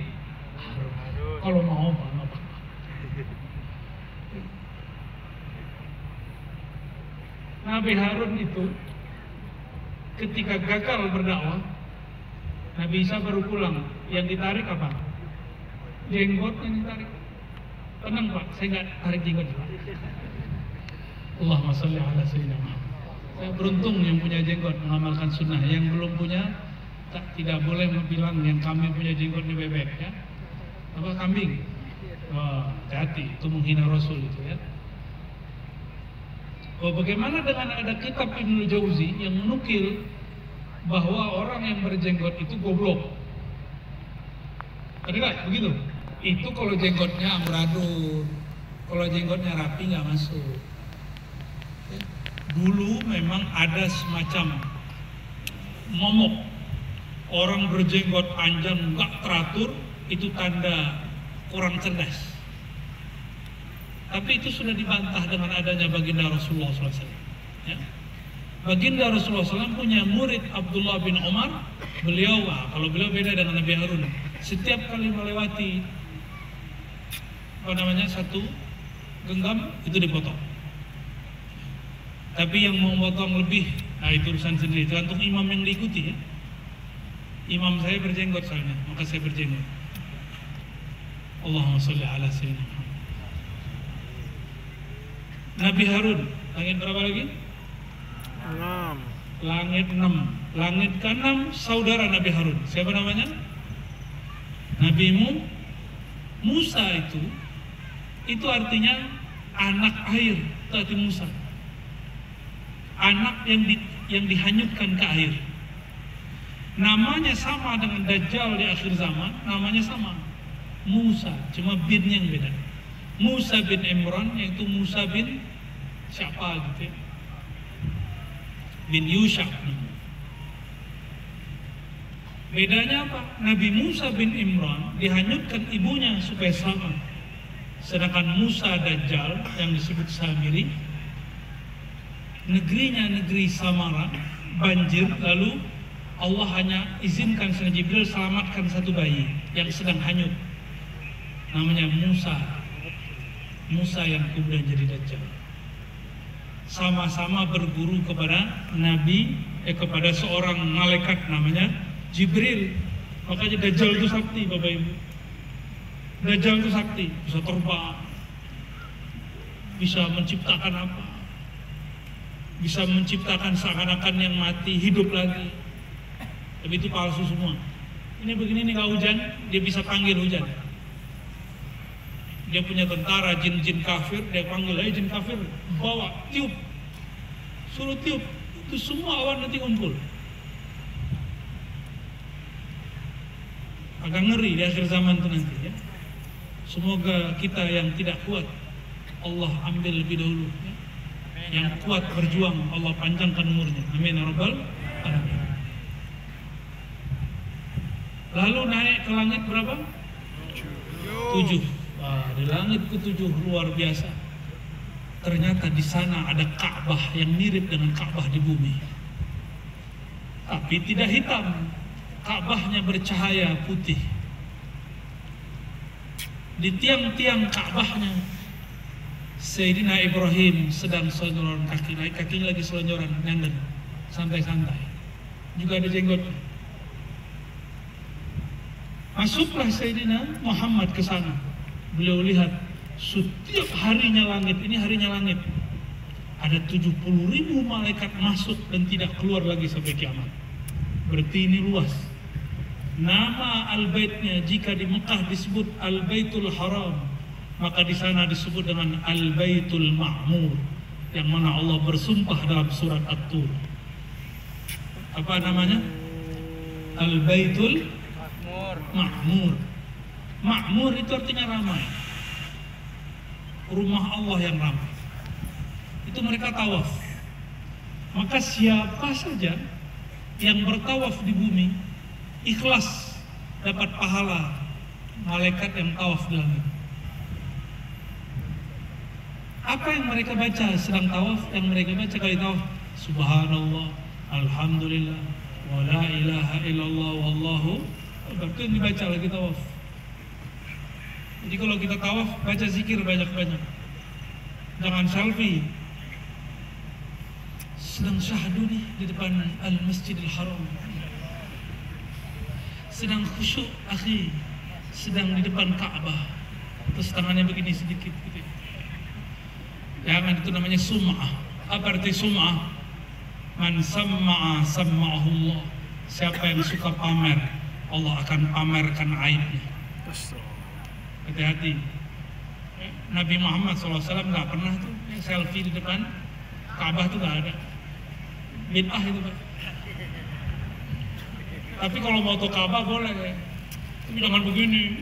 Harun. Kalau mau Pak, nggak apa-apa. Nabi Harun itu ketika gagal berdakwah, Nabi Isa baru pulang. Yang ditarik apa? Jenggot yang ditarik. Tenang Pak, saya nggak tarik jenggot Pak. Allahumma sholli ala sayyidina Muhammad. Saya beruntung yang punya jenggot mengamalkan sunnah. Yang belum punya tidak boleh bilang yang kambing punya jenggot ini bebek ya. Apa kambing? Oh, hati-hati, itu menghina Rasul itu ya. Oh, bagaimana dengan ada kitab Ibnu Jauzi yang menukil bahwa orang yang berjenggot itu goblok? Ada nggak begitu? Itu kalau jenggotnya amburadul, kalau jenggotnya rapi nggak masuk. Ya. Dulu memang ada semacam momok. Orang berjenggot panjang nggak teratur itu tanda kurang cerdas. Tapi itu sudah dibantah dengan adanya baginda Rasulullah SAW. Ya. Baginda Rasulullah SAW punya murid Abdullah bin Umar. Beliau, kalau beliau beda dengan Nabi Harun. Setiap kali melewati satu genggam itu dipotong. Tapi yang mau potong lebih, itu urusan sendiri. Tergantung imam yang diikuti ya. Imam saya berjenggot soalnya, maka saya berjenggot. Allahumma sholli ala sayyidina Muhammad. Nabi Harun, langit berapa lagi? 6. Langit 6. Langit ke-6 saudara Nabi Harun. Siapa namanya? Nabi Musa itu artinya anak air, itu arti Musa. Anak yang dihanyutkan ke air. Namanya sama dengan Dajjal di akhir zaman, namanya sama. Musa, cuma binnya yang beda. Musa bin Imran, yaitu Musa bin siapa gitu ya? Bin Yusha. Bedanya apa? Nabi Musa bin Imran dihanyutkan ibunya supaya sama. Sedangkan Musa Dajjal yang disebut Samiri, negerinya negeri Samara, banjir, lalu Allah hanya izinkan Sayyidina Jibril selamatkan satu bayi yang sedang hanyut. Namanya Musa yang kemudian jadi Dajjal. Sama-sama berguru kepada kepada seorang malaikat namanya Jibril. Makanya Dajjal itu sakti Bapak Ibu. Dajjal itu sakti, bisa terbang, bisa menciptakan apa, bisa menciptakan seakan-akan yang mati hidup lagi. Tapi itu palsu semua. Ini begini nih, nggak hujan, dia bisa panggil hujan. Dia punya tentara jin-jin kafir, dia panggil, ayo jin kafir, bawa, tiup, suruh tiup, itu semua awan nanti ngumpul. Agak ngeri di akhir zaman itu nanti ya. Semoga kita yang tidak kuat Allah ambil lebih dahulu ya. yang kuat berjuang, Allah panjangkan umurnya. Amin ya rabbal alamin. Lalu naik ke langit berapa? 7. Wah, di langit ke-7 luar biasa. Ternyata di sana ada Ka'bah yang mirip dengan Ka'bah di bumi. Tapi tidak hitam. Ka'bahnya bercahaya putih. Di tiang-tiang Ka'bahnya Sayyidina Ibrahim sedang selonjoran kakinya lagi selonjoran, nyanden, santai-santai. Juga ada jenggot. Masuklah Sayyidina Muhammad ke sana. Beliau lihat setiap harinya langit, ini harinya langit, ada 70.000 malaikat masuk dan tidak keluar lagi sampai kiamat. Berarti ini luas. Nama Al-Baitnya jika di Mekah disebut Al-Baitul Haram, maka di sana disebut dengan Al-Baitul Ma'mur, yang mana Allah bersumpah dalam surat At-Tur. Apa namanya? Al-Baitul Ma'mur. Ma'mur itu artinya ramai. Rumah Allah yang ramai. Itu mereka tawaf. Maka siapa saja yang bertawaf di bumi ikhlas dapat pahala malaikat yang tawaf di langit. Apa yang mereka baca sedang tawaf? Yang mereka baca kali tawaf, Subhanallah, Alhamdulillah, wa la ilaha illallah, wallahu akbar. Itu yang dibaca lagi tawaf. Jadi kalau kita tawaf, baca zikir banyak-banyak. Jangan selfie. Sedang syahdu nih di depan Al-Masjidil Haram. Sedang khusyuk, akhi. Sedang di depan Ka'bah. Terus tangannya begini sedikit gitu. Jangan, itu namanya sum'ah. Apa arti sum'ah? Man samma'a samma'ahullah. Siapa yang suka pamer, Allah akan pamerkan aibnya. Hati-hati. Nabi Muhammad SAW nggak pernah tuh selfie di depan Ka'bah, tuh nggak ada. Bid'ah itu, Pak. Tapi kalau mau ke Ka'bah boleh, tapi jangan begini.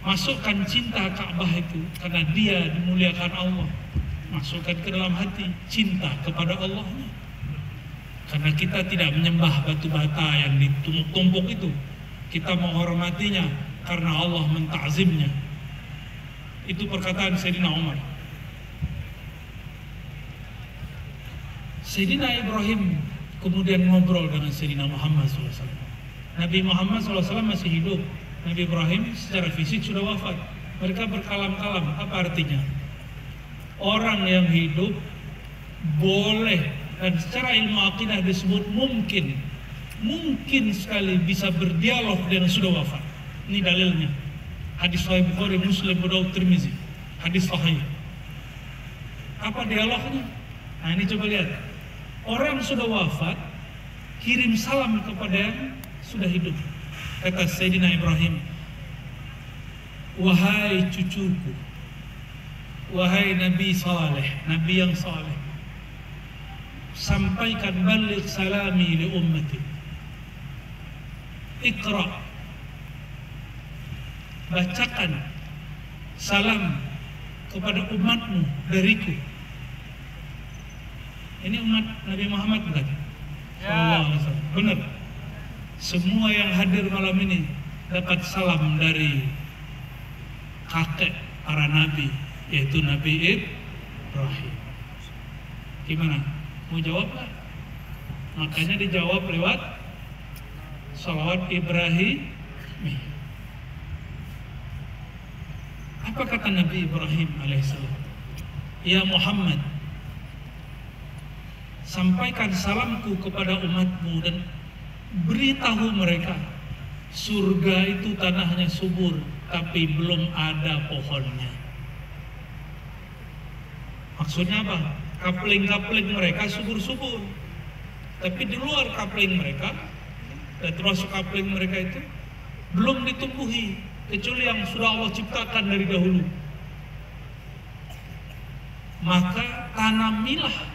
Masukkan cinta Ka'bah itu karena dia dimuliakan Allah. Masukkan ke dalam hati cinta kepada Allahnya. Karena kita tidak menyembah batu bata yang ditumpuk-tumpuk itu. Kita menghormatinya karena Allah mentakzimnya. Itu perkataan Sayyidina Umar. Sayyidina Ibrahim kemudian ngobrol dengan Sayyidina Muhammad SAW. Nabi Muhammad SAW masih hidup. Nabi Ibrahim secara fisik sudah wafat. Mereka berkalam-kalam. Apa artinya? Orang yang hidup boleh, dan secara ilmu akidah disebut mungkin sekali bisa berdialog dengan sudah wafat. Ini dalilnya. Hadis Sahih Bukhari, Muslim, Abu Daud, Tirmizi. Hadis sahih. Apa dialognya? Nah, ini coba lihat. Orang sudah wafat kirim salam kepada yang sudah hidup. Kata Sayyidina Ibrahim, wahai cucuku, wahai Nabi saleh, Nabi yang saleh, sampaikan balik salami li ummati. Iqra, bacakan salam kepada umatmu dariku. Ini umat Nabi Muhammad bukan? Ya. Benar. Semua yang hadir malam ini dapat salam dari kakek para nabi, yaitu Nabi Ibrahim. Gimana? Mau jawab nggak? Makanya dijawab lewat salawat Ibrahim. Apa kata Nabi Ibrahim alaihissalam? Ya Muhammad, sampaikan salamku kepada umatmu dan beritahu mereka, surga itu tanahnya subur, tapi belum ada pohonnya. Maksudnya apa? Kapling-kapling mereka subur-subur, tapi di luar kapling mereka, dan termasuk kapling mereka itu belum ditumbuhi, kecuali yang sudah Allah ciptakan dari dahulu. Maka tanamilah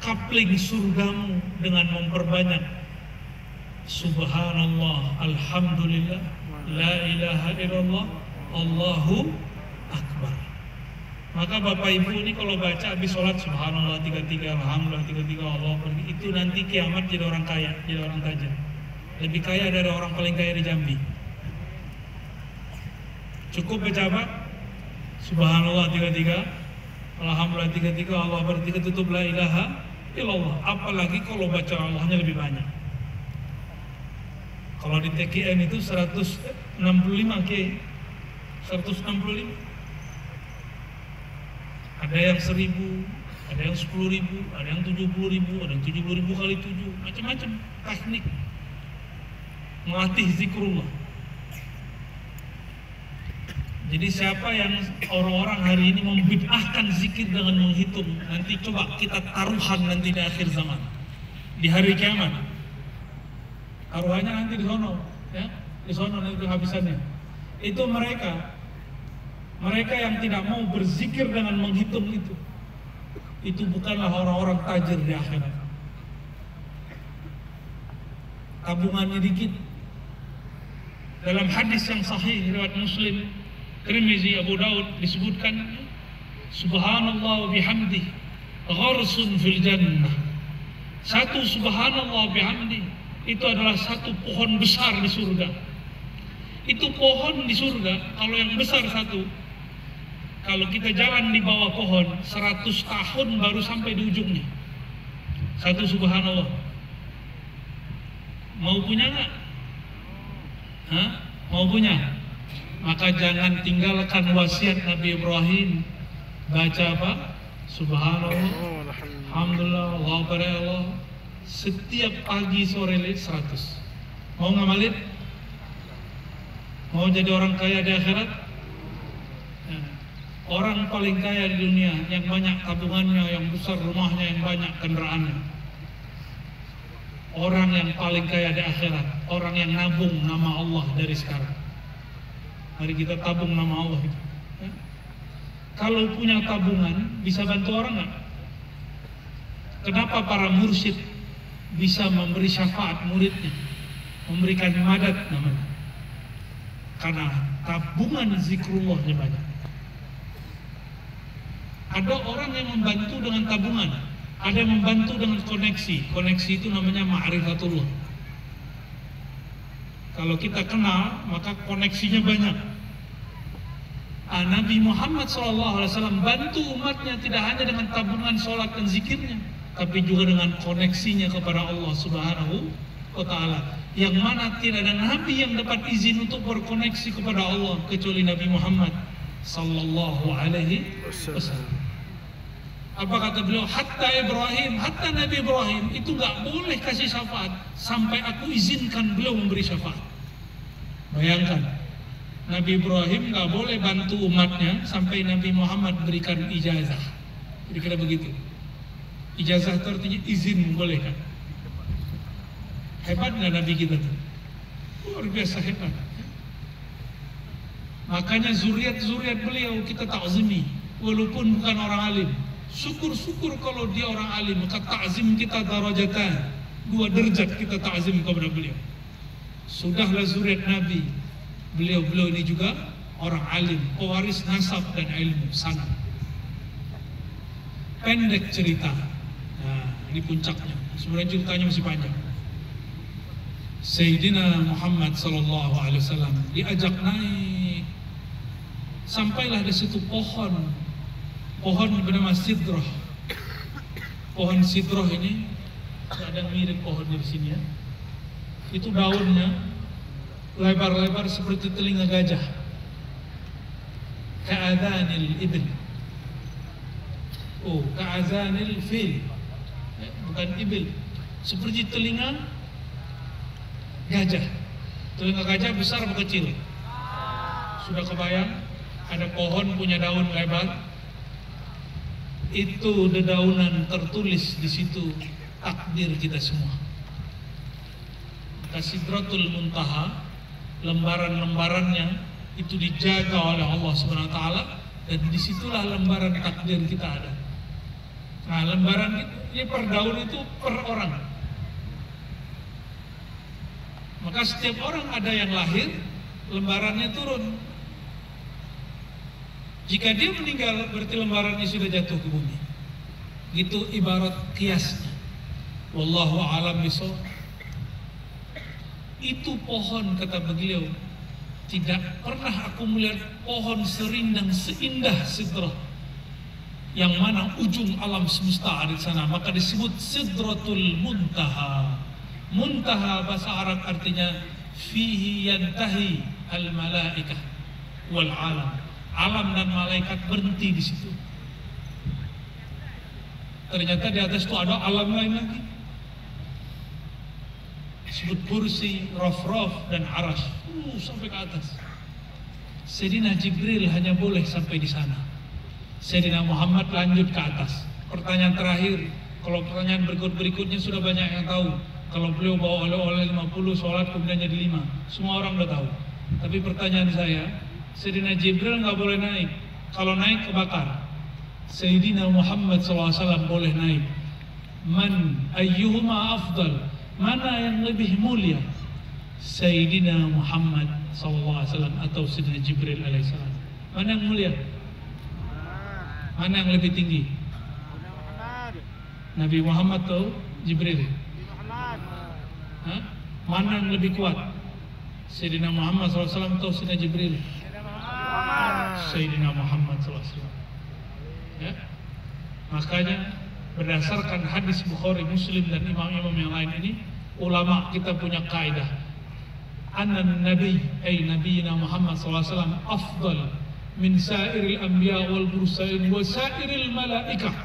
kapling surgamu dengan memperbanyak Subhanallah, Alhamdulillah, La ilaha illallah, Allahu Akbar. Maka Bapak Ibu ini kalau baca habis sholat subhanallah 33, alhamdulillah 33, Allah pergi, itu nanti kiamat jadi orang kaya, jadi orang tajir. Lebih kaya dari orang paling kaya di Jambi. Cukup baca subhanallah 33, alhamdulillah 33, Allah pergi, tutup la ilaha illallah. Apalagi kalau baca Allahnya lebih banyak. Kalau di TKN itu 165 K, 165. Ada yang 1000, ada yang 10.000, ada yang 70.000, ada yang 70.000 kali 7, macam-macam teknik melatih zikrullah. Jadi siapa yang orang-orang hari ini membid'ahkan zikir dengan menghitung, nanti coba kita taruhan nanti di akhir zaman, di hari kiamat. Taruhannya nanti di sono, ya, di sono nanti kehabisannya. Itu mereka yang tidak mau berzikir dengan menghitung itu bukanlah orang-orang tajir di akhirat. Tabungannya dikit. Dalam hadis yang sahih riwayat Muslim, Tirmizi, Abu Daud disebutkan, subhanallah bihamdi gharsun fil jannah. Satu subhanallah bihamdi itu adalah satu pohon besar di surga. Itu pohon di surga, kalau yang besar satu, kalau kita jalan di bawah pohon 100 tahun baru sampai di ujungnya. Satu subhanallah. Mau punya nggak? Hah? Mau punya? Maka jangan tinggalkan wasiat Nabi Ibrahim. Baca apa? Subhanallah, alhamdulillah, Allah pada Allah. Setiap pagi sore 100. Mau ngamalin? Mau jadi orang kaya di akhirat? Orang paling kaya di dunia, yang banyak tabungannya, yang besar rumahnya, yang banyak kendaraannya. Orang yang paling kaya di akhirat, orang yang nabung nama Allah dari sekarang. Mari kita tabung nama Allah itu. Ya. Kalau punya tabungan, bisa bantu orang nggak? Kenapa para mursyid bisa memberi syafaat muridnya, memberikan madad namanya? Karena tabungan zikrullahnya banyak. Ada orang yang membantu dengan tabungan, ada yang membantu dengan koneksi. Koneksi itu namanya ma'rifatullah. Kalau kita kenal, maka koneksinya banyak. Nabi Muhammad SAW bantu umatnya tidak hanya dengan tabungan sholat dan zikirnya, tapi juga dengan koneksinya kepada Allah Subhanahu wa Ta'ala. Yang mana tidak ada nabi yang dapat izin untuk berkoneksi kepada Allah kecuali Nabi Muhammad Sallallahu Alaihi Wasallam. Apa kata beliau? Hatta Ibrahim, hatta Nabi Ibrahim itu nggak boleh kasih syafaat sampai aku izinkan beliau memberi syafaat. Bayangkan, Nabi Ibrahim nggak boleh bantu umatnya sampai Nabi Muhammad berikan ijazah. Kira-kira begitu. Ijazah itu artinya izin membolehkan. Hebat nggak Nabi kita tuh? Luar biasa hebat. Makanya zuriat beliau kita ta'zimi, walaupun bukan orang alim. Syukur-syukur kalau dia orang alim, maka ta'zim kita darajatan, 2 derajat kita ta'zim kepada beliau. Sudahlah zuriat Nabi, beliau ini juga orang alim, pewaris nasab dan ilmu sanad. Pendek cerita, nah ini puncaknya, sebenarnya ceritanya masih panjang. Sayyidina Muhammad SAW diajak naik, sampailah di situ pohon bernama Sidrah. Pohon Sidrah ini kadang mirip pohon di sini ya. Itu daunnya lebar-lebar seperti telinga gajah. Ka'adhanil ibil. Oh, ka'adhanil fil. Bukan ibil. Seperti telinga gajah. Telinga gajah besar atau kecil? Sudah kebayang? Ada pohon punya daun lebar. Itu dedaunan tertulis di situ takdir kita semua. Sidratul Muntaha, lembaran-lembarannya itu dijaga oleh Allah Subhanahu wa Ta'ala, dan disitulah lembaran takdir kita ada. Nah, lembaran ini per daun itu per orang. Maka setiap orang ada yang lahir, lembarannya turun. Jika dia meninggal, berarti lembarannya sudah jatuh ke bumi. Itu ibarat kiasnya. Wallahu a'lam bishawab. Itu pohon, kata beliau, tidak pernah aku melihat pohon serindang seindah sidrah, yang mana ujung alam semesta ada di sana. Maka disebut Sidratul Muntaha. Muntaha bahasa Arab artinya fihi yantahi al malaikah wal alam. Alam dan malaikat berhenti di situ. Ternyata di atas itu ada alam lain lagi. Disebut kursi, raf-raf dan arash. Sampai ke atas. Sayyidina Jibril hanya boleh sampai di sana. Sayyidina Muhammad lanjut ke atas. Pertanyaan terakhir, kalau pertanyaan berikutnya sudah banyak yang tahu. Kalau beliau bawa oleh-oleh 50, sholat kemudian jadi 5. Semua orang udah tahu. Tapi pertanyaan saya, Sayyidina Jibril nggak boleh naik. Kalau naik kebakar. Sayyidina Muhammad SAW boleh naik. Man ayyuhuma afdal? Mana yang lebih mulia? Sayyidina Muhammad SAW atau Sayyidina Jibril alaihissalam? Mana yang mulia? Mana yang lebih tinggi? Nabi Muhammad atau Jibril? Hah? Mana yang lebih kuat? Sayyidina Muhammad SAW atau Sayyidina Jibril? Sayyidina Muhammad SAW. Ya? Makanya berdasarkan hadis Bukhari, Muslim dan imam-imam yang lain ini, ulama kita punya kaidah, anna nabi ay nabiyina Muhammad SAW afdal min sairil anbiya wal mursalin wa sairil malaikah.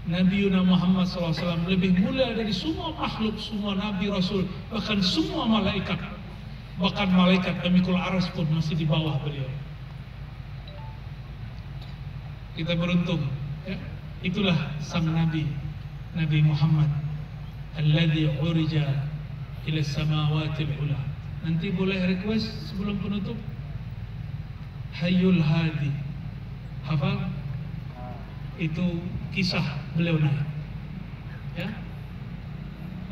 Nabiuna Muhammad SAW lebih mulia dari semua makhluk, semua nabi rasul, bahkan semua malaikat. Bahkan malaikat Amikul Aras pun masih di bawah beliau. Kita beruntung, ya? Itulah sang Nabi, Nabi Muhammad, alladzi urija ila samawatil ula. Nanti boleh request sebelum penutup? Hayyul Hadi. Hafal? Itu kisah beliau naik. Ya?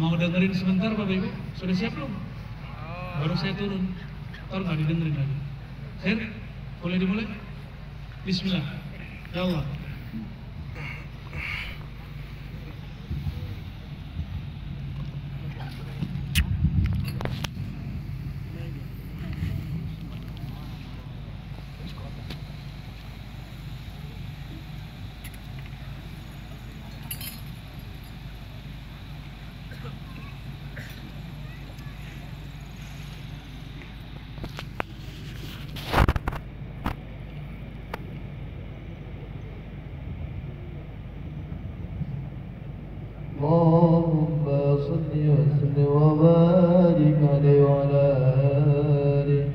Mau dengerin sebentar Bapak Ibu? Sudah siap belum? Baru saya turun. Ntar nggak didengerin lagi. Khair? Boleh dimulai? Bismillah. Ya Allah. اللهم صل وسلم وبارك عليه وعلى آله.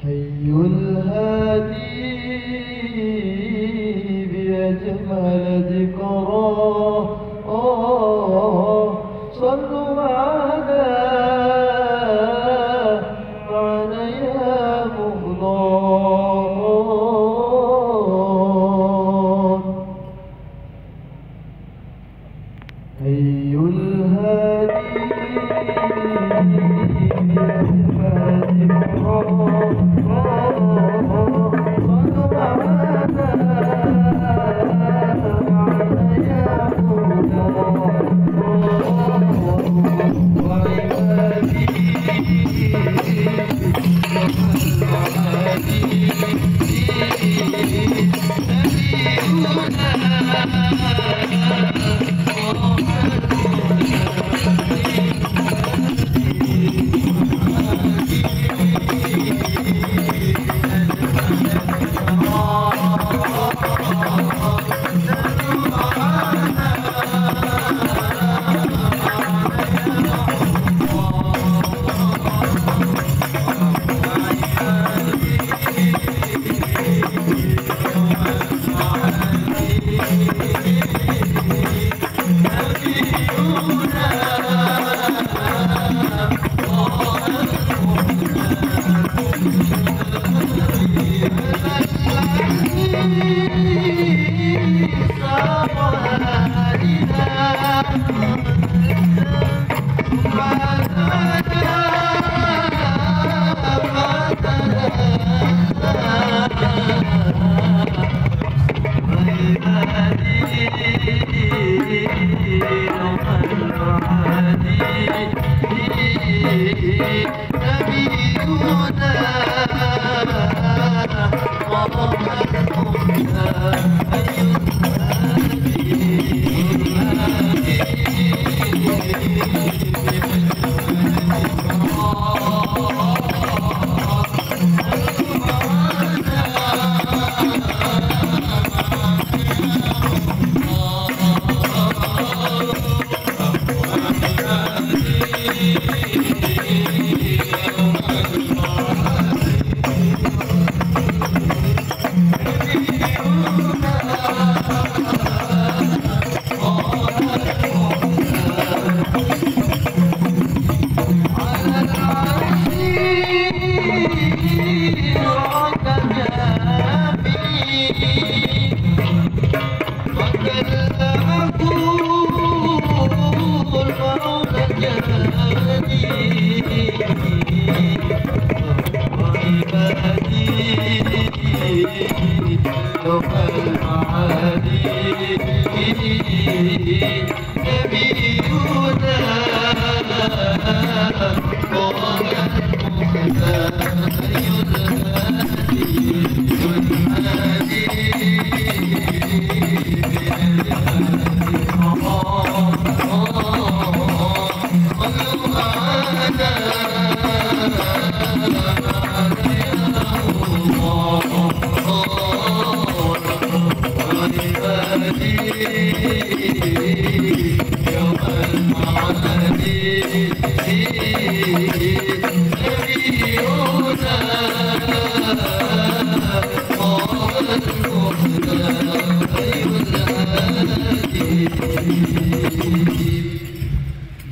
حي الهادي بأجمل ذكراه صلوا معنا يا مغلان. حي الهادي بأجمل ذكراه صلوا معنا يا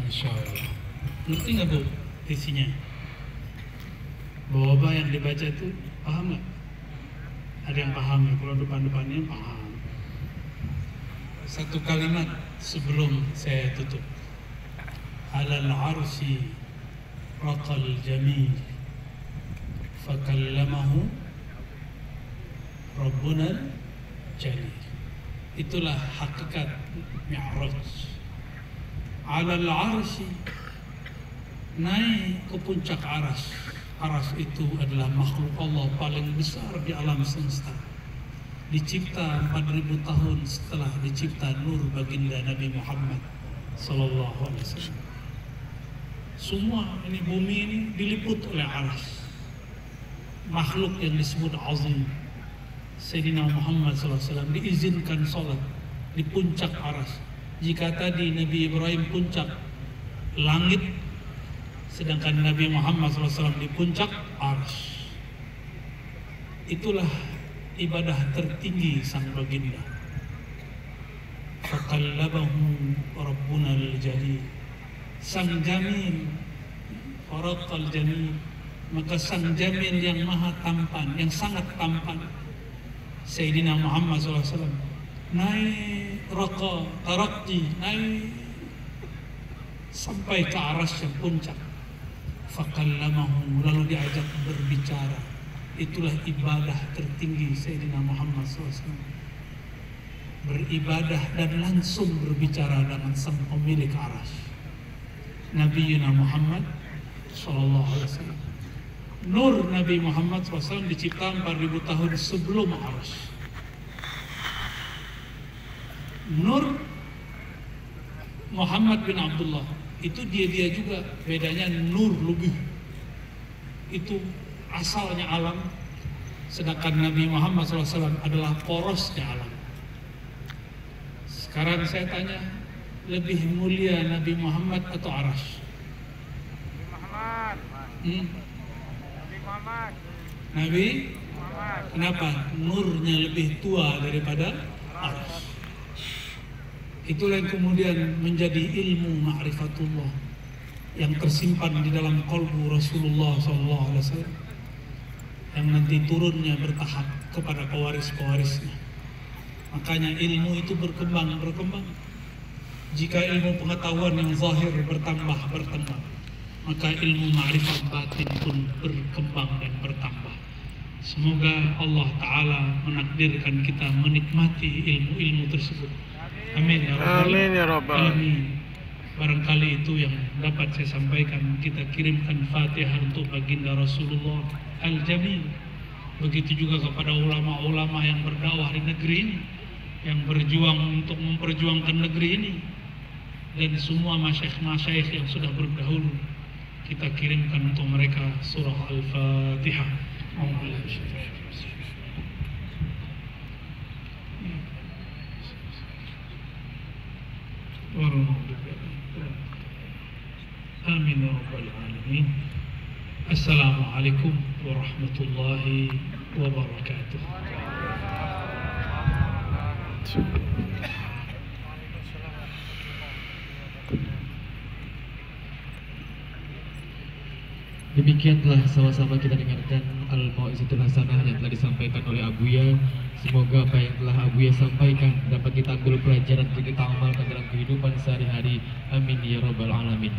Masya Allah. Ngerti nggak Bu isinya? Bahwa yang dibaca itu paham nggak? Ada yang paham ya? Kalau depan-depannya paham. Satu kalimat sebelum saya tutup. Alal arsi raqal jamil fakallamahu Rabbuna jalil. Itulah hakikat Mi'raj. Alal arsi, naik ke puncak aras. Aras itu adalah makhluk Allah paling besar di alam semesta. Dicipta 4000 tahun setelah dicipta nur baginda Nabi Muhammad sallallahu alaihi wasallam. Semua ini bumi ini diliput oleh aras. Makhluk yang disebut azim, Sayyidina Muhammad SAW diizinkan sholat di puncak aras. Jika tadi Nabi Ibrahim puncak langit, sedangkan Nabi Muhammad SAW di puncak aras. Itulah ibadah tertinggi sang baginda. Faqallabahu Rabbuna al-Jalil, sang jamil, faraqal jamil, maka sang jamil yang maha tampan, yang sangat tampan, Sayyidina Muhammad SAW naik raqa tarakti, naik sampai ke aras yang puncak. Faqallamahu, lalu diajak berbicara. Itulah ibadah tertinggi Sayyidina Muhammad SAW, beribadah dan langsung berbicara dengan sang pemilik aras, Nabi Muhammad SAW. Nur Nabi Muhammad SAW dicipta 4000 tahun sebelum aras. Nur Muhammad bin Abdullah itu dia juga, bedanya nur lebih. Itu asalnya alam, sedangkan Nabi Muhammad SAW adalah porosnya alam. Sekarang saya tanya, lebih mulia Nabi Muhammad atau aras? Nabi Muhammad. Kenapa? Nurnya lebih tua daripada aras. Itulah yang kemudian menjadi ilmu ma'rifatullah yang tersimpan di dalam qalbu Rasulullah SAW, yang nanti turunnya bertahap kepada pewaris-pewarisnya. Makanya ilmu itu berkembang. Jika ilmu pengetahuan yang zahir bertambah, maka ilmu ma'rifat batin pun berkembang dan bertambah. Semoga Allah Ta'ala menakdirkan kita menikmati ilmu-ilmu tersebut. Amin ya Rabbal Alamin. Barangkali itu yang dapat saya sampaikan. Kita kirimkan Fatihah untuk baginda Rasulullah Al-Jamil. Begitu juga kepada ulama-ulama yang berdakwah di negeri ini, yang berjuang untuk memperjuangkan negeri ini, dan semua masyayikh yang sudah berdahulu. Kita kirimkan untuk mereka surah Al-Fatihah. Amin ya Rabbal Alamin. Assalamualaikum warahmatullahi wabarakatuh. Demikianlah sama-sama kita dengarkan Al-Mau'izatul Hasanah yang telah disampaikan oleh Abuya. Semoga apa yang telah Abuya sampaikan dapat kita ambil pelajaran untuk kita amalkan dalam kehidupan sehari-hari. Amin ya Rabbal Alamin.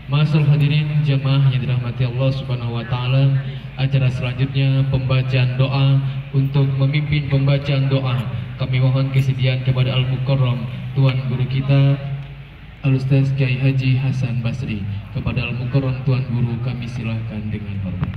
Ma'asyiral hadirin jamaah yang dirahmati Allah Subhanahu wa taala, acara selanjutnya pembacaan doa. Untuk memimpin pembacaan doa, kami mohon kesediaan kepada Al-Mukarram Tuan Guru kita Al-Ustaz Kiai Haji Hasan Basri. Kepada Al-Mukarram Tuan Guru kami silahkan dengan hormat.